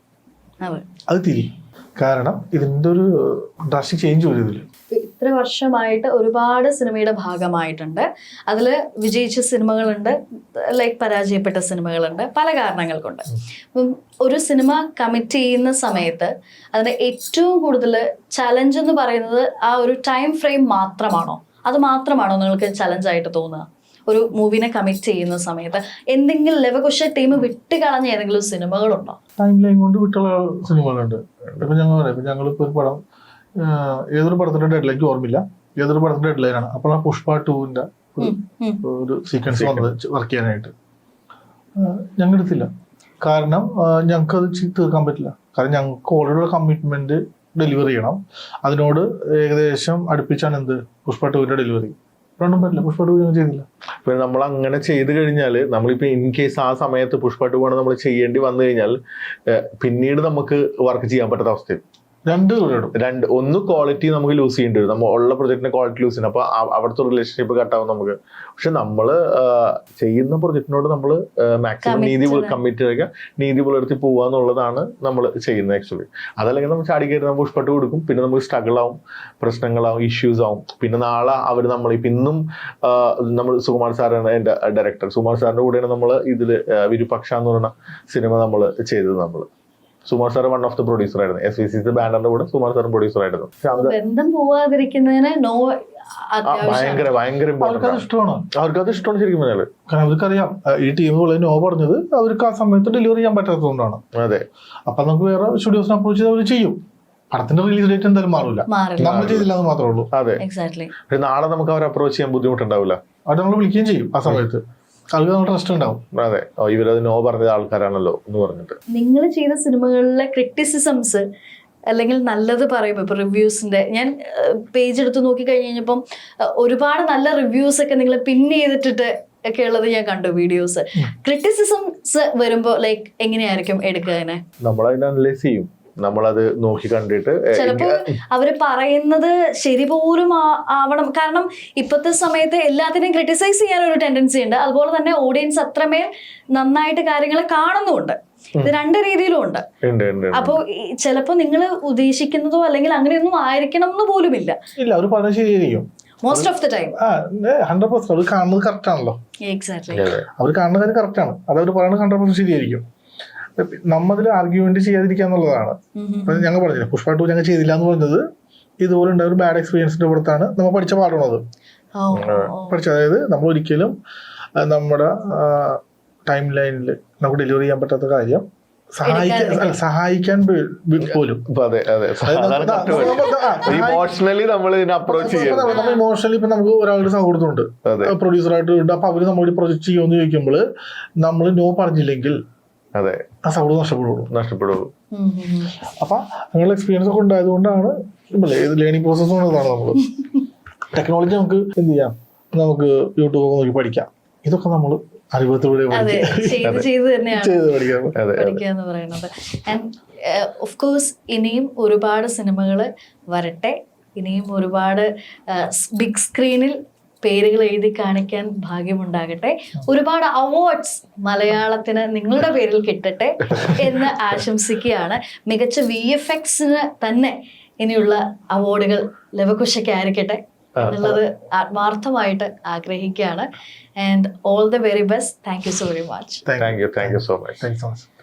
അത് തിരിയും. കാരണം ഇതിൻ്റെ ഒരു ഡ്രാസ്റ്റിക് ചേഞ്ച് വരും ഇതിൽ. ഇത്ര വർഷമായിട്ട് ഒരുപാട് സിനിമയുടെ ഭാഗമായിട്ടുണ്ട്. അതിൽ വിജയിച്ച സിനിമകളുണ്ട്, ലൈക്ക് പരാജയപ്പെട്ട സിനിമകളുണ്ട്, പല കാരണങ്ങൾ കൊണ്ട്. അപ്പം ഒരു സിനിമ കമ്മിറ്റ് ചെയ്യുന്ന സമയത്ത് അതിൻ്റെ ഏറ്റവും കൂടുതൽ ചലഞ്ച് എന്ന് പറയുന്നത് ആ ഒരു ടൈം ഫ്രെയിം മാത്രമാണോ? അത് മാത്രമാണോ നിങ്ങൾക്ക് ചലഞ്ചായിട്ട് തോന്നുക? ഒരു മൂവിനെ കമ്മിറ്റ് ചെയ്യുന്ന സമയത്ത് എന്തെങ്കിലും ലവകുശ ടീം വിട്ടുകളഞ്ഞ ഏതെങ്കിലും സിനിമകളുണ്ടോ? ടൈം ലൈൻ കൊണ്ട് വിട്ടുള്ള സിനിമകളുണ്ട്. ഇപ്പം ഞങ്ങൾ പറയാം, ഇപ്പം ഞങ്ങളിപ്പോൾ ഒരു പടം, ഏതൊരു പടത്തിന്റെ ഡെഡ് ലൈൻ ഓർമ്മയില്ല, ഏതൊരു പടത്തിന്റെ ഡെഡ് ലൈനാണ്. അപ്പോൾ ആ പുഷ്പ 2ന്റെ ഒരു സീക്വൻസ് വന്നത് വർക്ക് ചെയ്യാനായിട്ട് ഞങ്ങൾ എടുത്തില്ല. കാരണം ഞങ്ങൾക്ക് അത് തീർക്കാൻ പറ്റില്ല. കാരണം ഞങ്ങൾക്ക് ഓൾറെഡി ഉള്ള കമ്മിറ്റ്മെന്റ് ഡെലിവർ ചെയ്യണം. അതിനോട് ഏകദേശം അടുപ്പിച്ചാണ് എന്ത് പുഷ്പ 2ന്റെ ഡെലിവറി. രണ്ടും പറ്റില്ല, പുഷ്പ 2 ഞങ്ങൾ ചെയ്തില്ല. ഇപ്പൊ നമ്മൾ അങ്ങനെ ചെയ്ത് കഴിഞ്ഞാല് നമ്മളിപ്പോ ഇൻ കേസ് ആ സമയത്ത് പുഷ്പ 2 ആണ് നമ്മൾ ചെയ്യേണ്ടി വന്നു കഴിഞ്ഞാൽ പിന്നീട് നമുക്ക് വർക്ക് ചെയ്യാൻ പറ്റാത്ത അവസ്ഥയും. ഒന്ന് ക്വാളിറ്റി നമുക്ക് ലൂസ് ചെയ്യേണ്ടി വരും, നമ്മൾ ഉള്ള പ്രൊജക്ടിന്റെ ക്വാളിറ്റി ലൂസ് ചെയ്യണം. അപ്പൊ അവിടുത്തെ റിലേഷൻഷിപ്പ് കട്ടാവും നമുക്ക്. പക്ഷെ നമ്മള് ചെയ്യുന്ന പ്രൊജക്ടിനോട് നമ്മൾ മാക്സിമം കമ്മിറ്റ് ചെയ്യുക, നീതി പുലർത്തി പോവുക എന്നുള്ളതാണ് നമ്മൾ ചെയ്യുന്നത് ആക്ച്വലി. അതല്ലെങ്കിൽ നമ്മൾ ചാടി കയറി നമ്മൾ പുഷ്പ 2 കൊടുക്കും, പിന്നെ നമുക്ക് സ്ട്രഗിൾ ആവും, പ്രശ്നങ്ങളാവും, ഇഷ്യൂസ് ആവും. പിന്നെ നാളെ അവർ നമ്മൾ ഇന്നും നമ്മൾ സുകുമാർ സാറാണ് എന്റെ ഡയറക്ടർ, സുകുമാർ സാറിന്റെ കൂടെയാണ് നമ്മൾ ഇതില് വിരുപക്ഷ എന്ന് പറയുന്ന സിനിമ നമ്മൾ ചെയ്തത്. നമ്മൾ Sumar sir one of the producer ആയിരുന്നു, SVCC ബാനറിന്റെ കൂടെ സുമാർ സാറും പ്രൊഡ്യൂസർ ആയിരുന്നു. ബന്ധം പോവാതിരിക്കുന്നതിന് ഭയങ്കര അവർക്കത് ഇഷ്ടമാണ് ശരിക്കും പറഞ്ഞാല്. കാരണം അവർക്കറിയാം ഈ ടീം നോ പറഞ്ഞത് അവർക്ക് ആ സമയത്ത് ഡെലിവറി ചെയ്യാൻ പറ്റാത്തതുകൊണ്ടാണ്. അതെ, അപ്പൊ നമുക്ക് വേറെ സ്റ്റുഡിയോസിനെ അപ്രോച്ച് ചെയ്ത് അവർ ചെയ്യും. പടത്തിന്റെ റിലീസ് ഡേറ്റ് എന്തായാലും മാറില്ല, നമ്മൾ ചെയ്തില്ല എന്ന് മാത്രമേ ഉള്ളൂ. അതെ, നാളെ നമുക്ക് അവരെ അപ്രോച്ച് ചെയ്യാൻ ബുദ്ധിമുട്ടുണ്ടാവില്ല. അവർ നമ്മൾ വിളിക്കുകയും ചെയ്യും ആ സമയത്ത്. ട്രസ്റ്റ് ഉണ്ടാവും. അതെ, ഇവരത് നോ പറഞ്ഞ ആൾക്കാരാണല്ലോ എന്ന് പറഞ്ഞിട്ട്. നിങ്ങൾ ചെയ്ത സിനിമകളിലെ ക്രിറ്റിസിസംസ് അല്ലെങ്കിൽ നല്ലത് പറയുമ്പോൾ ഇപ്പൊ റിവ്യൂസിന്റെ ഞാൻ പേജ് എടുത്ത് നോക്കി കഴിഞ്ഞപ്പം ഒരുപാട് നല്ല റിവ്യൂസ് ഒക്കെ നിങ്ങൾ പിൻ ചെയ്തിട്ടിട്ട് ഒക്കെ ഉള്ളത് ഞാൻ കണ്ടു വീഡിയോസ്. ക്രിറ്റിസിസംസ് വരുമ്പോ ലൈക്ക് എങ്ങനെയായിരിക്കും എടുക്കുക? നമ്മളതിനെ അനലൈസ് ചെയ്യും, നമ്മളത് നോക്കി കണ്ടിട്ട് ചിലപ്പോ അവര് പറയുന്നത് ശരി പോലും ആവണം. കാരണം ഇപ്പോഴത്തെ സമയത്ത് എല്ലാത്തിനെയും ക്രിട്ടിസൈസ് ചെയ്യാൻ ഒരു ടെൻഡൻസി ഉണ്ട്. അതുപോലെ തന്നെ ഓഡിയൻസ് അത്രമേൽ നന്നായിട്ട് കാര്യങ്ങൾ കാണുന്നുമുണ്ട്. ഇത് രണ്ട് രീതിയിലും ഉണ്ട്. അപ്പൊ ചിലപ്പോ നിങ്ങൾ ഉദ്ദേശിക്കുന്നതോ അല്ലെങ്കിൽ അങ്ങനെയൊന്നും ആയിരിക്കണം എന്ന് പോലും ഇല്ല. അവർ പറഞ്ഞത് ശരിയായിരിക്കും മോസ്റ്റ് ഓഫ് ദ ടൈം. 100% അവർ കാണുന്നത് കറക്റ്റ് ആണല്ലോ. എക്സാക്ട്ലി, അവർ കാണുന്ന കാര്യം കറക്റ്റ് ആണ്. അത് അവർ പറയുന്നത് 100% ശരിയായിരിക്കും. നമ്മതിൽ ആർഗ്യുമെന്റ് ചെയ്യാതിരിക്കുക എന്നുള്ളതാണ്. ഞങ്ങൾ പറഞ്ഞില്ല പുഷ്പ 2 ഞങ്ങൾ ചെയ്തില്ല എന്ന് പറഞ്ഞത് ഇതുപോലെ ഉണ്ടായ ഒരു ബാഡ് എക്സ്പീരിയൻസിന്റെ പുറത്താണ് നമ്മൾ പഠിച്ച പാടുള്ളത്. അതായത് നമ്മൾ ഒരിക്കലും നമ്മുടെ ടൈം ലൈനിൽ നമുക്ക് ഡെലിവറി ചെയ്യാൻ പറ്റാത്ത കാര്യം സഹായിക്കാൻ പോലും ഇമോഷണലി ഇപ്പൊ നമുക്ക് ഒരാളുടെ സൗഹൃദമുണ്ട്, പ്രൊഡ്യൂസറായിട്ട് ഉണ്ട്. അപ്പൊ അവര് നമ്മളൊരു പ്രൊജക്ട് ചെയ്യുമെന്ന് ചോദിക്കുമ്പോൾ നമ്മൾ നോ പറഞ്ഞില്ലെങ്കിൽ അതെ ആ സൗഹൃദം നഷ്ടപ്പെടുള്ളൂ. അപ്പൊ അങ്ങനെ എക്സ്പീരിയൻസ് ഒക്കെ ഉണ്ടായത് കൊണ്ടാണ് ലേണിംഗ് പ്രോസസ് കൊണ്ടതാണ് നമ്മള് ടെക്നോളജി നമുക്ക് എന്ത് ചെയ്യാം, നമുക്ക് യൂട്യൂബ് നോക്കി പഠിക്കാം. ഇതൊക്കെ നമ്മൾ അനുഭവത്തിലൂടെ പഠിക്കാന്ന് പറയുന്നത്. ആൻഡ് ഓഫ് കോഴ്സ് ഇനിയും ഒരുപാട് സിനിമകൾ വരട്ടെ, ഇനിയും ഒരുപാട് ബിഗ് സ്ക്രീനിൽ പേരുകൾ എഴുതി കാണിക്കാൻ ഭാഗ്യമുണ്ടാകട്ടെ. ഒരുപാട് അവാർഡ്സ് മലയാളത്തിന് നിങ്ങളുടെ പേരിൽ കിട്ടട്ടെ എന്ന് ആശംസിക്കുകയാണ്. മികച്ച VFXന് തന്നെ ഇനിയുള്ള അവാർഡുകൾ ലവകുശയ്ക്ക് ആയിരിക്കട്ടെ എന്നുള്ളത് ആത്മാർത്ഥമായിട്ട് ആഗ്രഹിക്കുകയാണ്. And all the very best. Thank you so very much. Thank you so much.